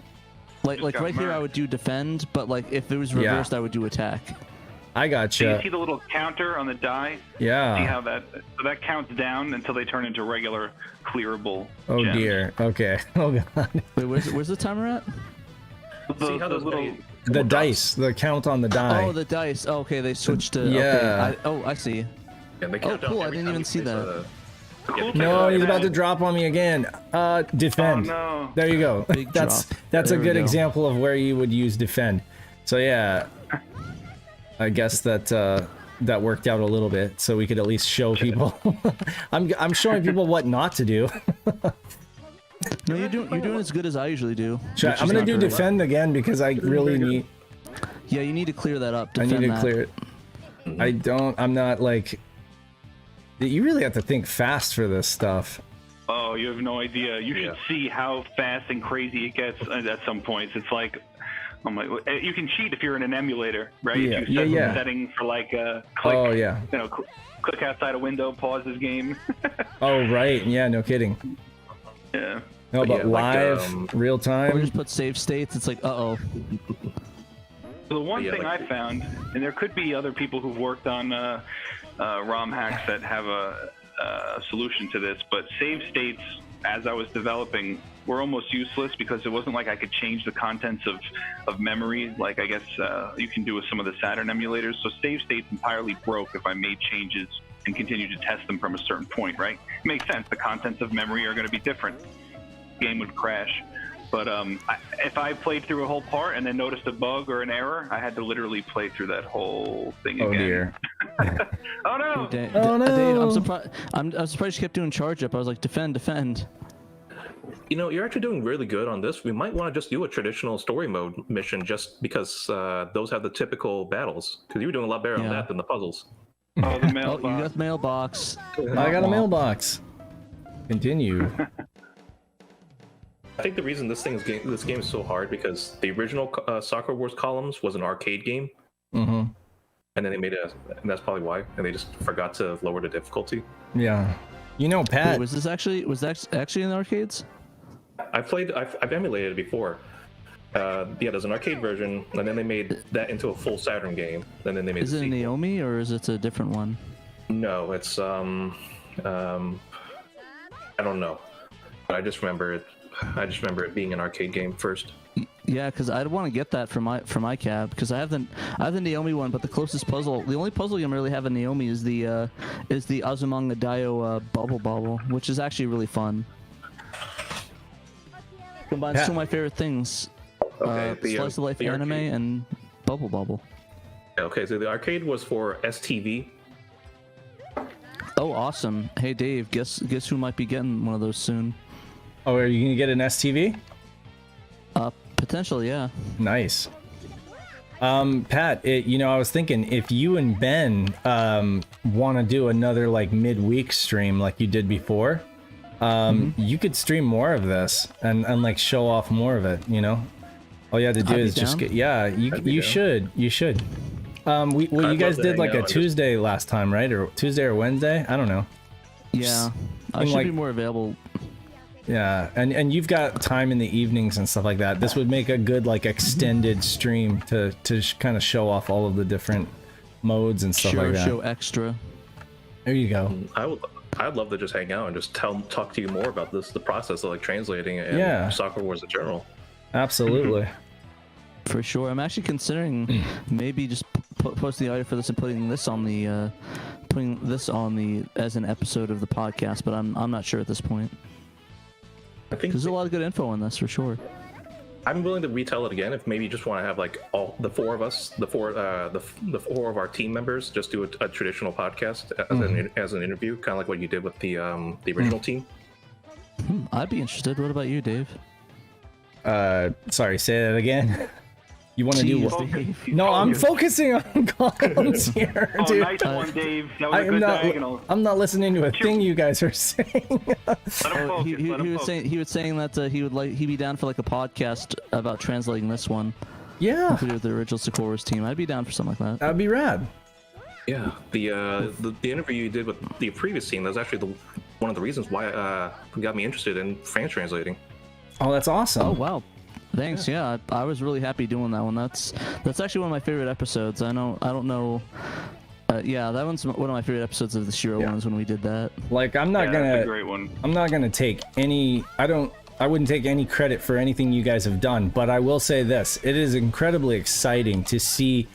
Like right here, I would do defend, but like if it was reversed, I would do attack. I gotcha. So you see the little counter on the die? Yeah. See how that counts down until they turn into regular clearable Oh gems. Dear. Okay. Oh god. Wait, where's the timer at? See how those little... The dice, the count on the die. Oh, the dice. Oh, okay, they switched to... Yeah. Okay. I see. Yeah, they Oh, cool, I didn't even see that. No, he's about to drop on me again. Defend. Oh, no. There you go. That's a good example of where you would use defend. So yeah, I guess that worked out a little bit, so we could at least show people. I'm showing people what not to do. No, you're doing as good as I usually do. I'm gonna do defend again because I really need. Yeah, you need to clear that up. I need to clear it. I'm not like. You really have to think fast for this stuff. Oh, you have no idea. You should see how fast and crazy it gets at some points. It's like, oh my! You can cheat if you're in an emulator, right? Yeah, if you set setting for like a click. Oh yeah. You know, click outside a window, pause this game. Oh right, yeah, no kidding. Yeah. No, but live, real time. Or just put save states. It's like, uh-oh. The one thing I found, and there could be other people who've worked on ROM hacks that have a solution to this, but save states, as I was developing, were almost useless because it wasn't like I could change the contents of memory like I guess you can do with some of the Saturn emulators. So save states entirely broke if I made changes and continued to test them from a certain point, right? It makes sense. The contents of memory are going to be different. The game would crash. But if I played through a whole part and then noticed a bug or an error, I had to literally play through that whole thing again. Dear. Oh no! Oh no! Dave, I'm surprised you kept doing charge up. I was like, defend. You know, you're actually doing really good on this. We might want to just do a traditional story mode mission just because those have the typical battles. Because you were doing a lot better on that than the puzzles. Oh, the mailbox. You got the mailbox. I got a mailbox. Continue. I think the reason this game is so hard because the original Sakura Wars columns was an arcade game. Mm-hmm. And then they made and that's probably why. And they just forgot to lower the difficulty. Yeah. You know, Pat. Wait, was that actually in the arcades? I've emulated it before. There's an arcade version, and then they made that into a full Saturn game. And then they made. Is it a Naomi or is it a different one? No, it's I don't know. But I just remember it being an arcade game first. Yeah, because I'd want to get that for my cab because I have the Naomi one, but the only puzzle game I really have in Naomi is the Azumanga Daioh Bubble, which is actually really fun. Combines two of my favorite things: slice of life anime and Bubble. Okay, so the arcade was for STV. Oh, awesome! Hey, Dave, guess who might be getting one of those soon? Oh, are you gonna get an STV? Potentially, yeah. Nice. Pat, I was thinking if you and Ben want to do another like midweek stream like you did before, you could stream more of this and like show off more of it. You know, all you have to do is just get. Yeah, you should. You I'd guys love to did hang like out a and just- Tuesday last time, right? Or Tuesday or Wednesday? I don't know. Yeah, I Seemed should like- be more available. Yeah, and you've got time in the evenings and stuff like that. This would make a good like extended stream to kind of show off all of the different modes and stuff like that. Show extra. There you go. I'd love to just hang out and just talk to you more about the process of like translating and Yeah. Sakura Wars in general. Absolutely. For sure. I'm actually considering maybe just posting the audio for this and putting this on the as an episode of the podcast, but I'm not sure at this point. I think There's a lot of good info in this for sure. I'm willing to retell it again if maybe you just want to have like all the four of us, the four of our team members, just do a traditional podcast as an interview, kind of like what you did with the original team. I'd be interested. What about you, Dave? Sorry, say that again. You want to do Jeez, what? Dave. No, I'm focusing on columns here, Oh, dude. nice one, Dave. That was I a am good not. diagonal. I'm not listening to a thing you guys are saying. Let him Oh, focus. he Let him was focus. saying that he'd be down for like a podcast about translating this one. Yeah, If we do with the original Sakura Wars team, I'd be down for something like that. that'd be rad. Yeah, the interview you did with the previous team, that was actually one of the reasons why got me interested in French translating. Oh, that's awesome. Oh wow, thanks. Yeah, I was really happy doing that one. That's actually one of my favorite episodes. I don't know. Yeah, that one's one of my favorite episodes of the SHIRO ones when we did that. Like, I'm not Yeah, that's a gonna. great one. I'm not gonna take any. I wouldn't take any credit for anything you guys have done, but I will say this: it is incredibly exciting to see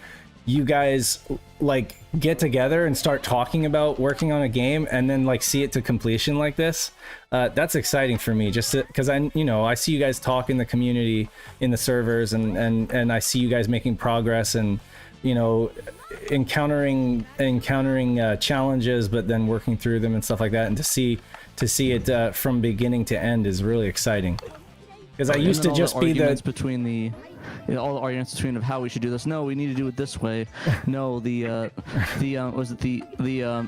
you guys like get together and start talking about working on a game, and then like see it to completion like this. That's exciting for me, just because I see you guys talk in the community, in the servers, and I see you guys making progress and encountering challenges, but then working through them and stuff like that, and to see it from beginning to end is really exciting. Because I used to just be the between all the arguments between of how we should do this. No, we need to do it this way. No, was it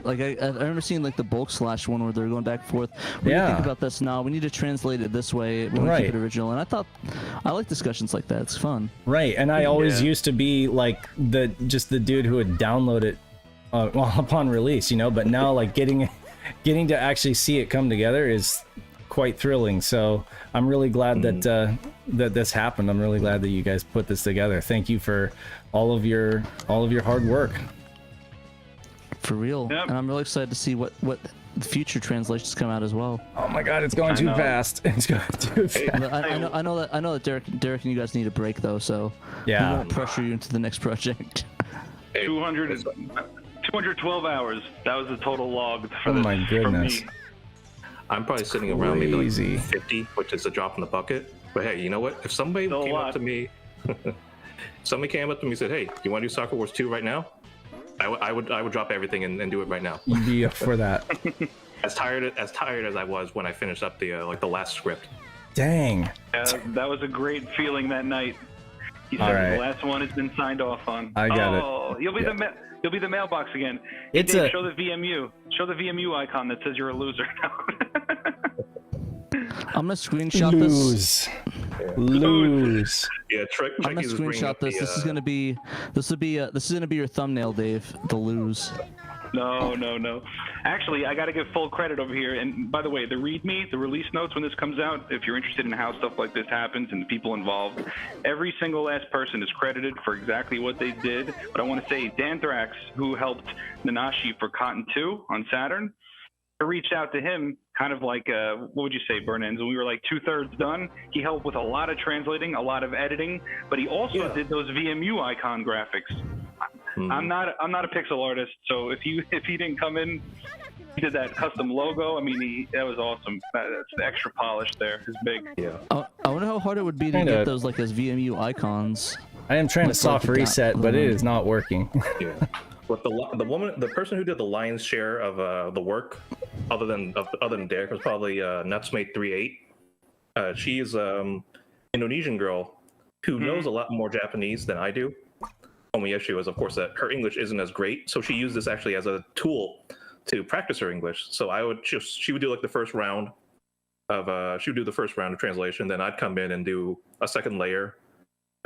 like I remember seeing like the bulk slash one where they're going back and forth. We need to think about this now. We need to translate it this way. We want to keep it original. And I like discussions like that. It's fun. Right, and I always used to be like the dude who would download it upon release, but now like getting to actually see it come together is quite thrilling. So I'm really glad that this happened. I'm really glad that you guys put this together. Thank you for all of your hard work. For real. Yep. And I'm really excited to see what future translations come out as well. Oh my god, it's going too fast. It's going too fast. But I know that Derek and you guys need a break though, so we won't pressure you into the next project. 212 hours. That was the total log for Oh this. my goodness. For me. I'm probably sitting around maybe Crazy. like 50, which is a drop in the bucket. But hey, you know what? If somebody Still a came lot. up to me, and said, "Hey, you want to do Sakura Wars 2 right now?" I would drop everything and do it right now. You'd be up for that. As tired as I was when I finished up the last script. Dang. That was a great feeling that night. He All said right. the last one has been signed off on. I got it. Oh, you'll be you'll be the mailbox again. It's Dave, a- show the VMU. Show the VMU icon that says you're a loser. I'm gonna screenshot this. Lose. Yeah, Trick. I'm gonna is bringing screenshot up this. the, This is gonna be your thumbnail, Dave. The lose. No. Actually, I got to give full credit over here. And by the way, the README, the release notes when this comes out, if you're interested in how stuff like this happens and the people involved, every single last person is credited for exactly what they did. But I want to say Dan Thrax, who helped Nanashi for Cotton 2 on Saturn, I reached out to him kind of like, what would you say, Burnens? When we were like 2/3 done, he helped with a lot of translating, a lot of editing, but he also did those VMU icon graphics. I'm not a pixel artist, so if he didn't come in, he did that custom logo. I mean, that was awesome. That's the extra polish there. It's big. Yeah. I wonder how hard it would be to get those like as VMU icons. I am trying to Looks soft like it got- reset, but it is not working. Yeah. But the person who did the lion's share of the work, other than Derek, was probably Nutsmate38. She is Indonesian girl who knows a lot more Japanese than I do. Only issue is, of course, that her English isn't as great, so she used this actually as a tool to practice her English. So she would do like the first round of translation, then I'd come in and do a second layer,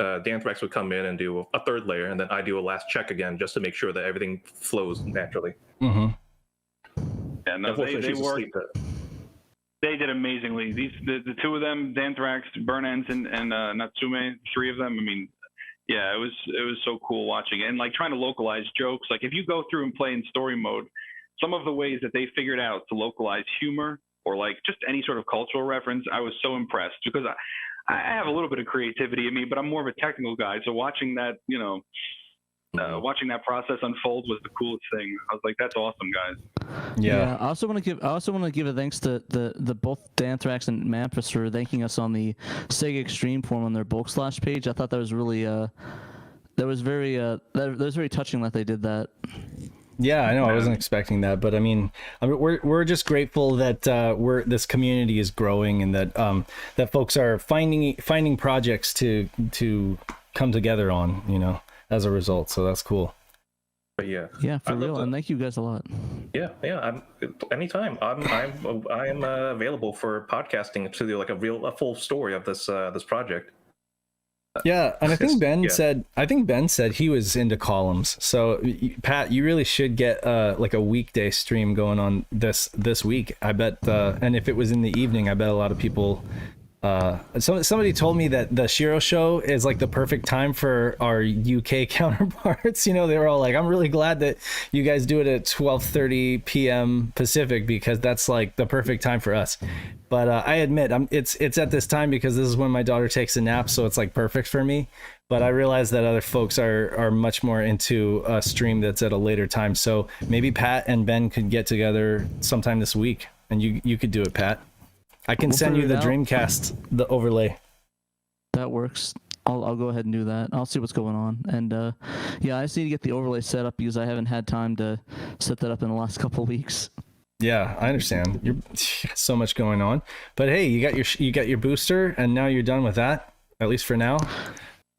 Danthrax would come in and do a third layer, and then I do a last check again just to make sure that everything flows naturally. Yeah, no, Unfortunately, they she's worked. asleep. They did amazingly. The two of them, Danthrax, Burnens, and Natsume, three of them. I mean, yeah, it was so cool watching it. And like trying to localize jokes. Like if you go through and play in story mode, some of the ways that they figured out to localize humor or like just any sort of cultural reference, I was so impressed because I have a little bit of creativity in me, but I'm more of a technical guy. So watching that, watching that process unfold was the coolest thing. I was like, that's awesome, guys. Yeah. I also want to give a thanks to the both Danthrax and Mampus for thanking us on the Sega Extreme forum on their bulk slash page. I thought that was really that was very touching that they did that. Yeah, I know. I wasn't expecting that, but I mean, we're just grateful that this community is growing and that that folks are finding projects to come together on, as a result. So that's cool. But yeah, for real, and thank you guys a lot. Yeah. Anytime. I'm available for podcasting to do like a full story of this project. Yeah, and I think Ben said he was into columns. So Pat, you really should get like a weekday stream going on this week. I bet, and if it was in the evening, I bet a lot of people. Somebody told me that the SHIRO show is like the perfect time for our UK counterparts. They were all like, I'm really glad that you guys do it at 12:30 p.m. Pacific because that's like the perfect time for us. But I admit, it's at this time because this is when my daughter takes a nap, so it's like perfect for me. But I realize that other folks are much more into a stream that's at a later time. So maybe Pat and Ben could get together sometime this week, and you could do it, Pat. I can send you the Dreamcast, the overlay. That works. I'll go ahead and do that. I'll see what's going on. And I just need to get the overlay set up because I haven't had time to set that up in the last couple of weeks. Yeah, I understand. You're so much going on. But hey, you got your booster and now you're done with that, at least for now.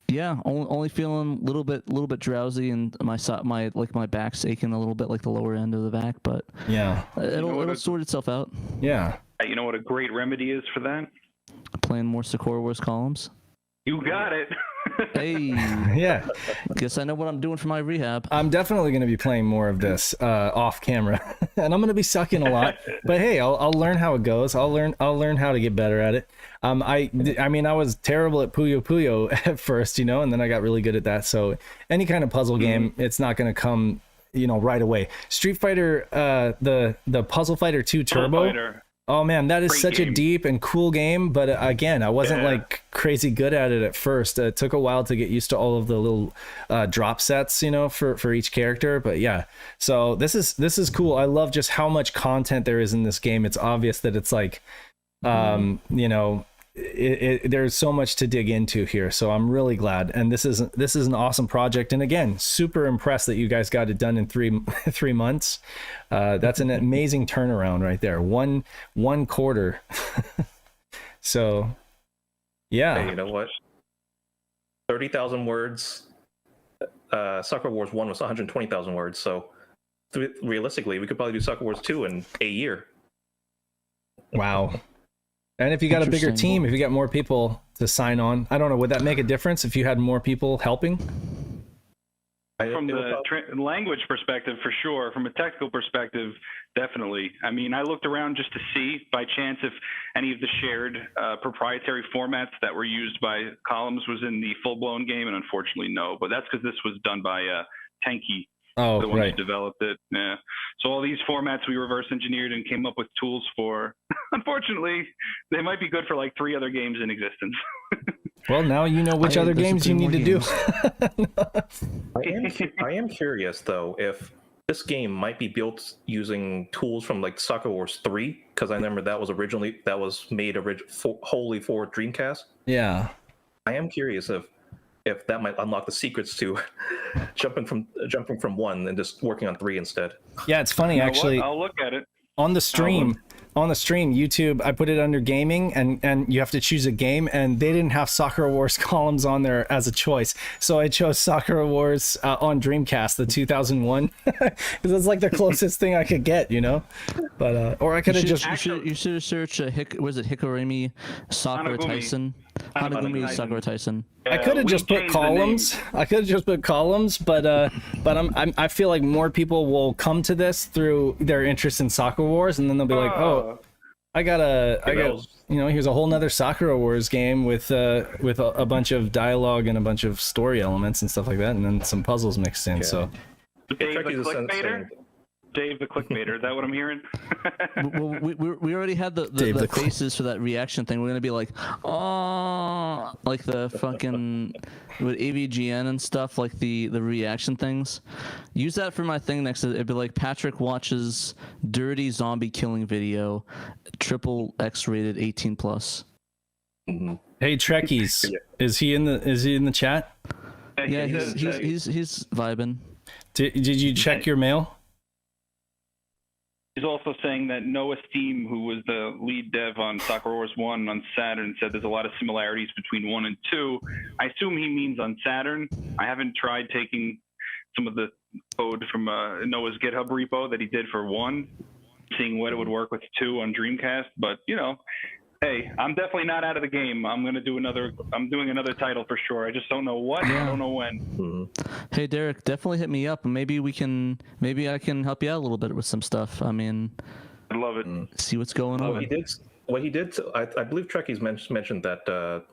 Yeah, only feeling a little bit drowsy and my back's aching a little bit, like the lower end of the back, but yeah, it'll sort itself out. Yeah. You know what a great remedy is for that? Playing more Sakura Wars columns. You got it. Hey. Yeah. Guess I know what I'm doing for my rehab. I'm definitely going to be playing more of this off camera, and I'm going to be sucking a lot. But hey, I'll learn how it goes. I'll learn how to get better at it. I mean, I was terrible at Puyo Puyo at first, and then I got really good at that. So any kind of puzzle game, it's not going to come, right away. Street Fighter, the Puzzle Fighter 2 Turbo. Oh man, that is such a deep and cool game. But again, I wasn't like crazy good at it at first. It took a while to get used to all of the little drop sets, for each character. But yeah, so this is cool. I love just how much content there is in this game. It's obvious that it's like, there's so much to dig into here. So I'm really glad. And this is an awesome project. And again, super impressed that you guys got it done in three months. That's an amazing turnaround right there. One quarter. So yeah. Hey, you know what? 30,000 words. Sakura Wars 1 was 120,000 words. So realistically, we could probably do Sakura Wars 2 in a year. Wow. And if you got a bigger team, if you got more people to sign on, I don't know, would that make a difference if you had more people helping? From the language perspective, for sure. From a technical perspective, definitely. I mean, I looked around just to see, by chance, if any of the shared proprietary formats that were used by columns was in the full-blown game, and unfortunately, no. But that's because this was done by Tenki. The ones who developed it. Yeah. So all these formats we reverse engineered and came up with tools for. Unfortunately, they might be good for like 3 other games in existence. Well, now you know which other games you need to do. I am curious though if this game might be built using tools from like Sakura Wars 3, because I remember that was made wholly for Dreamcast. Yeah. I am curious if that might unlock the secrets to jumping from 1 and just working on 3 instead. Yeah, it's funny actually. I'll look at it. On the stream, YouTube, I put it under gaming and you have to choose a game, and they didn't have Sakura Wars columns on there as a choice. So I chose Sakura Wars on Dreamcast, the 2001, because it's like the closest thing I could get, But or I could have just. You should have searched was it Hikarimi Sakura Hanagumi. Tyson? Hanagumi is Sakura Tyson. I could have just put columns. I could have just put columns, but I feel like more people will come to this through their interest in Sakura Wars, and then they'll be like, oh, I got here's a whole nother Sakura Wars game with a bunch of dialogue and a bunch of story elements and stuff like that, and then some puzzles mixed in. So Dave the clickbaiter. Dave the clickbaiter. Is that what I'm hearing? Well, we already had the faces for that reaction thing. We're gonna be like, oh, like the fucking with AVGN and stuff, like the reaction things. Use that for my thing next. It'd be like Patrick watches dirty zombie killing video, triple X rated 18+. Mm-hmm. Hey Trekkies, is he in the chat? Yeah, he's vibing. Did you check your mail? He's also saying that Noah Steam, who was the lead dev on Sakura Wars 1 on Saturn, said there's a lot of similarities between 1 and 2. I assume he means on Saturn. I haven't tried taking some of the code from Noah's GitHub repo that he did for 1, seeing what it would work with 2 on Dreamcast. But, hey, I'm definitely not out of the game. I'm doing another title for sure. I just don't know what. I don't know when. Mm-hmm. Hey Derek, definitely hit me up. Maybe I can help you out a little bit with some stuff. I mean, I love it. See what's going on. He did. I believe Trekkie's mentioned that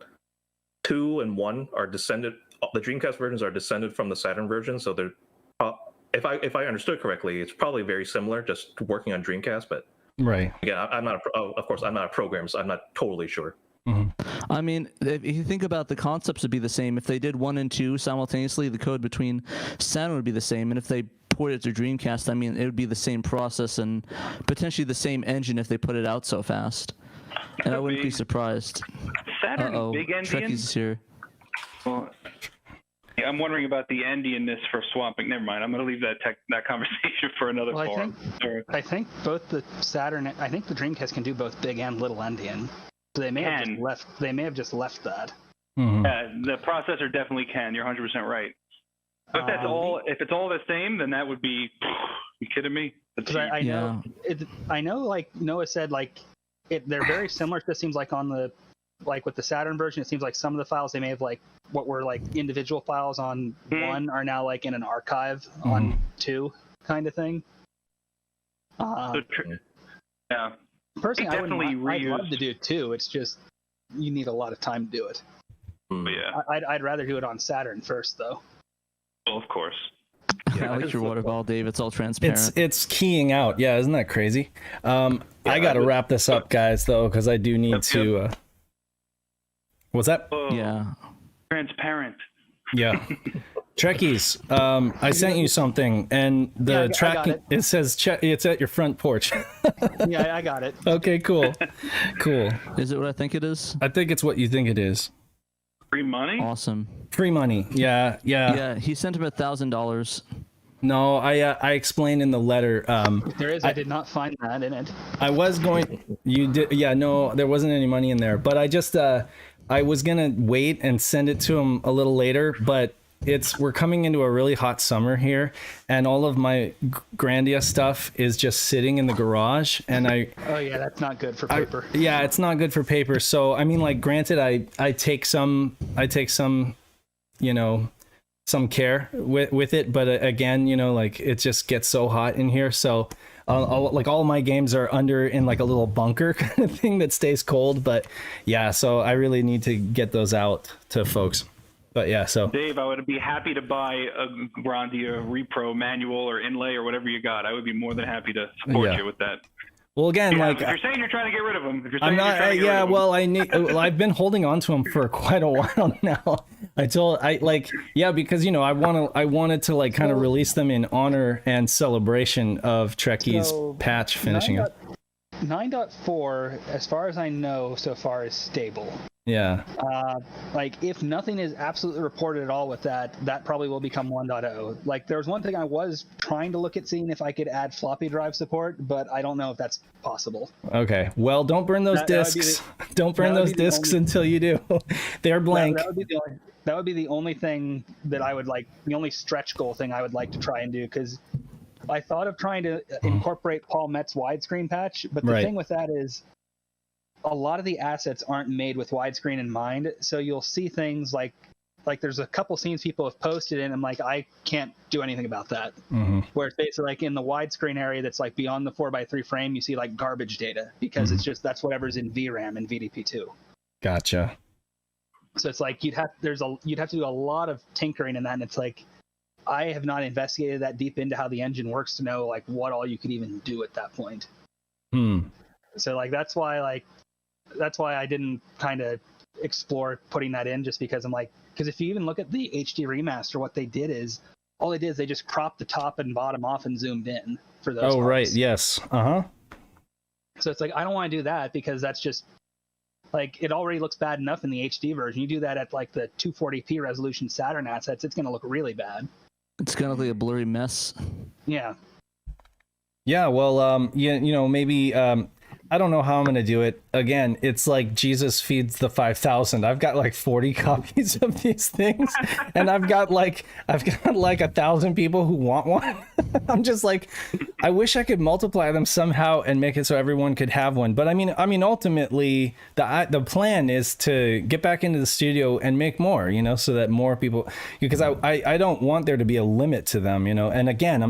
2 and 1 are descended. The Dreamcast versions are descended from the Saturn version. So they're, if I understood correctly, it's probably very similar, just working on Dreamcast, but. Right. Yeah, I'm not. Of course, I'm not a programmer, so I'm not totally sure. Mm-hmm. I mean, if you think about the concepts would be the same. If they did 1 and 2 simultaneously, the code between Saturn would be the same. And if they ported it to Dreamcast, I mean, it would be the same process and potentially the same engine if they put it out so fast. And I wouldn't be surprised. Saturn big Endian? Trekkie's here. Well, I'm wondering about the Endianness for swamping. Never mind. I'm going to leave that conversation for another forum. I think both the Saturn, I think the Dreamcast can do both big and little Endian. So they may have just left that. Mm-hmm. Yeah, the processor definitely can. You're 100% right. But if it's all the same, then that would be. You kidding me? I know. I know. Like Noah said, they're very similar. It just seems like with the Saturn version, it seems like some of the files they may have what were individual files on 1 are now in an archive on 2 kind of thing. Yeah. Personally, I'd love to do 2. It's just you need a lot of time to do it. But yeah. I'd rather do it on Saturn first, though. Well, of course. Yeah, I like your water ball, Dave. It's all transparent. It's keying out. Yeah, isn't that crazy? I got to wrap this up, guys, though, because I do need to. What's that? Yeah. Transparent. Yeah. Trekkies, I sent you something, and the tracking, it says it's at your front porch. Yeah, I got it. Okay, cool. Cool. Is it what I think it is? I think it's what you think it is. Free money? Awesome. Free money. Yeah. Yeah, he sent him $1,000. No, I explained in the letter. There is. I did not find that in it. I was going. You did. Yeah. No, there wasn't any money in there. But I just. I was gonna wait and send it to him a little later, but we're coming into a really hot summer here, and all of my Grandia stuff is just sitting in the garage, and Oh yeah, that's not good for paper. Yeah, it's not good for paper. So I mean, granted, I take some, some care with it, but again, it just gets so hot in here, so. All my games are under in a little bunker kind of thing that stays cold, but yeah, so I really need to get those out to folks. But yeah, so Dave, I would be happy to buy a Grandia repro manual or inlay or whatever you got. I would be more than happy to support you with that. Well, again, if you're saying you're trying to get rid of them, I'm not. I've been holding on to them for quite a while now. Because I wanted to kind of release them in honor and celebration of Trekkie's patch finishing up. 9.4, as far as I know, so far is stable. Yeah. If nothing is absolutely reported at all with that probably will become 1.0. There was one thing I was trying to look at seeing if I could add floppy drive support, but I don't know if that's possible. Okay. Well, don't burn those discs. Don't burn those discs until you do. They're blank. That would be the only thing that I would the only stretch goal thing I would like to try and do, because I thought of trying to incorporate Paul Metz's widescreen patch, but the thing with that is a lot of the assets aren't made with widescreen in mind. So you'll see things like there's a couple scenes people have posted and I'm like, I can't do anything about that. Mm-hmm. Where it's basically like in the widescreen area that's like beyond the 4:3 frame, you see like garbage data because it's just that's whatever's in VRAM and VDP2. Gotcha. So it's like you'd have to do a lot of tinkering in that, and it's like I have not investigated that deep into how the engine works to know like what all you could even do at that point. So like that's why I didn't kind of explore putting that in, just because I'm like, because if you even look at the HD remaster, what they did is all they did is they just cropped the top and bottom off and zoomed in for those. Oh, right. Yes. So it's like I don't want to do that because that's just like it already looks bad enough in the HD version. You do that at like the 240p resolution Saturn assets, it's going to look really bad. It's going to look like a blurry mess. Yeah. Yeah. Well, you know, maybe I don't know how I'm going to do it. Again, it's like Jesus feeds the 5,000. I've got like 40 copies of these things and I've got like 1,000 people who want one. I'm just like, I wish I could multiply them somehow and make it so everyone could have one. But I mean, ultimately the plan is to get back into the studio and make more, you know, so that more people, because I don't want there to be a limit to them, you know. And again,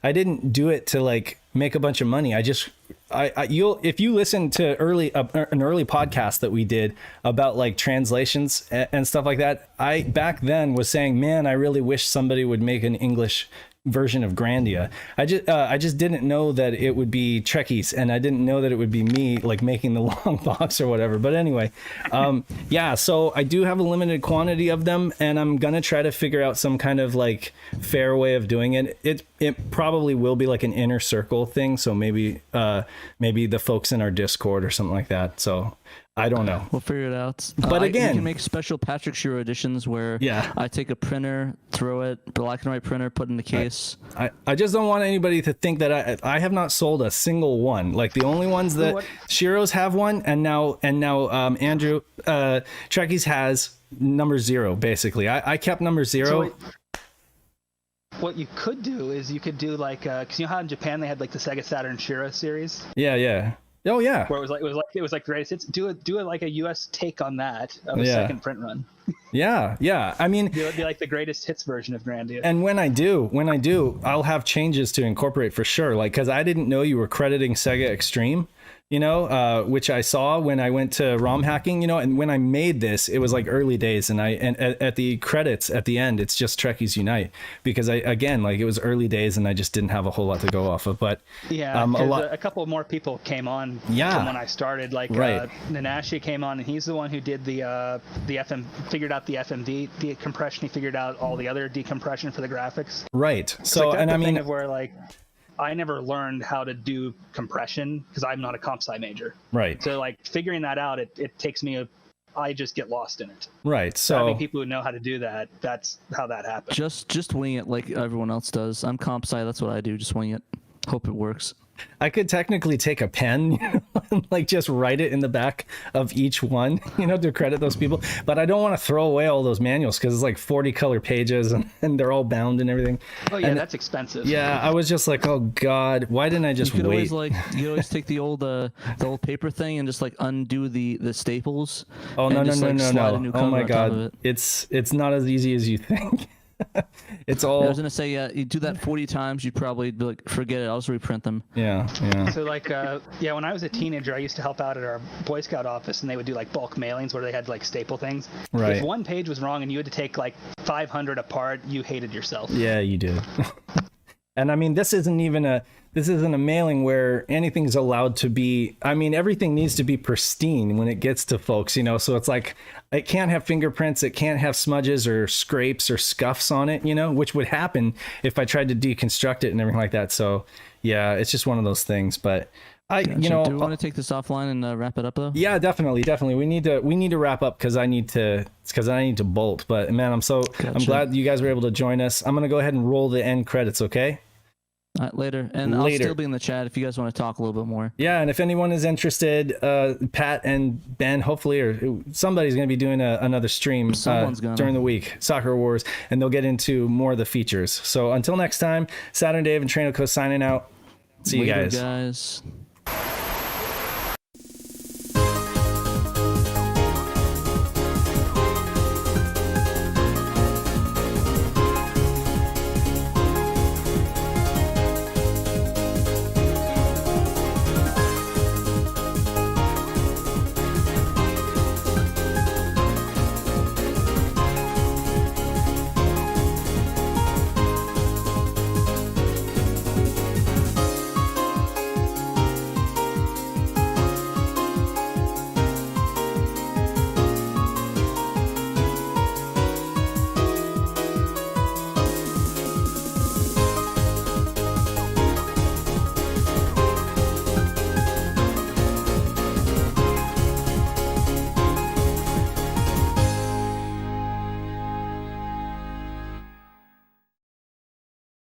I didn't do it to like make a bunch of money. If you listen to an early podcast that we did about like translations and stuff like that, I back then was saying, man, I really wish somebody would make an English version of Grandia. I just didn't know that it would be Trekkies, and I didn't know that it would be me like making the long box or whatever. But anyway, yeah, so I do have a limited quantity of them, and I'm gonna try to figure out some kind of like fair way of doing it. It probably will be like an inner circle thing, so maybe the folks in our Discord or something like that. So I don't know. We'll figure it out. But again, we can make special Patrick SHIRO editions where I take a printer, throw it, black and white printer, put it in the case. I just don't want anybody to think that I have not sold a single one. Like the only ones that SHIRO's have one, and now Andrew Trekkies has number 0 basically. I kept number 0. So what you could do is you could do like because you know how in Japan they had like the Sega Saturn SHIRO series. Yeah. Oh yeah. Where it was like the greatest hits. Do it like a US take on that of a second print run. Yeah. I mean, it would be like the greatest hits version of Grandia. And when I do, I'll have changes to incorporate for sure. Like, because I didn't know you were crediting Sega Extreme, you know, which I saw when I went to ROM hacking, you know, and when I made this, it was like early days, and at the credits at the end, it's just Trekkies Unite, because it was early days and I just didn't have a whole lot to go off of. But yeah, a couple more people came on from when I started. Like Nanashi came on, and he's the one who did the FM, figured out the FMD decompression. He figured out all the other decompression for the graphics. Right. It's so like and I mean, of where like I never learned how to do compression because I'm not a comp sci major. Right. So like figuring that out, it takes me I just get lost in it. Right. So having people who know how to do that, that's how that happens. Just wing it like everyone else does. I'm comp sci, that's what I do. Just wing it. Hope it works. I could technically take a pen, you know, and like just write it in the back of each one, you know, to credit those people. But I don't want to throw away all those manuals because it's like 40 color pages and they're all bound and everything. Oh yeah, and that's expensive. Yeah, I was just like, oh God, why didn't I just wait? You could always take the old paper thing and just like undo the staples. Oh no. Oh my God, it. it's not as easy as you think. It's all. I was gonna say, you do that 40 times, you'd probably be like, forget it, I'll just reprint them. Yeah. So like, when I was a teenager, I used to help out at our Boy Scout office, and they would do like bulk mailings where they had like staple things. Right. If one page was wrong and you had to take like 500 apart, you hated yourself. Yeah, you did. And I mean, this isn't a mailing where anything's allowed to be, I mean, everything needs to be pristine when it gets to folks, you know, so it's like, it can't have fingerprints, it can't have smudges or scrapes or scuffs on it, you know, which would happen if I tried to deconstruct it and everything like that. So yeah, it's just one of those things, but do we want to take this offline and wrap it up though? Yeah, definitely. We need to wrap up because I need to bolt. But man, I'm glad you guys were able to join us. I'm gonna go ahead and roll the end credits. Okay. All right, later. I'll still be in the chat if you guys want to talk a little bit more. Yeah, and if anyone is interested, Pat and Ben, hopefully, or somebody's going to be doing another stream during the week, Sakura Wars, and they'll get into more of the features. So until next time, Saturn Dave and Trainoco signing out. See you guys.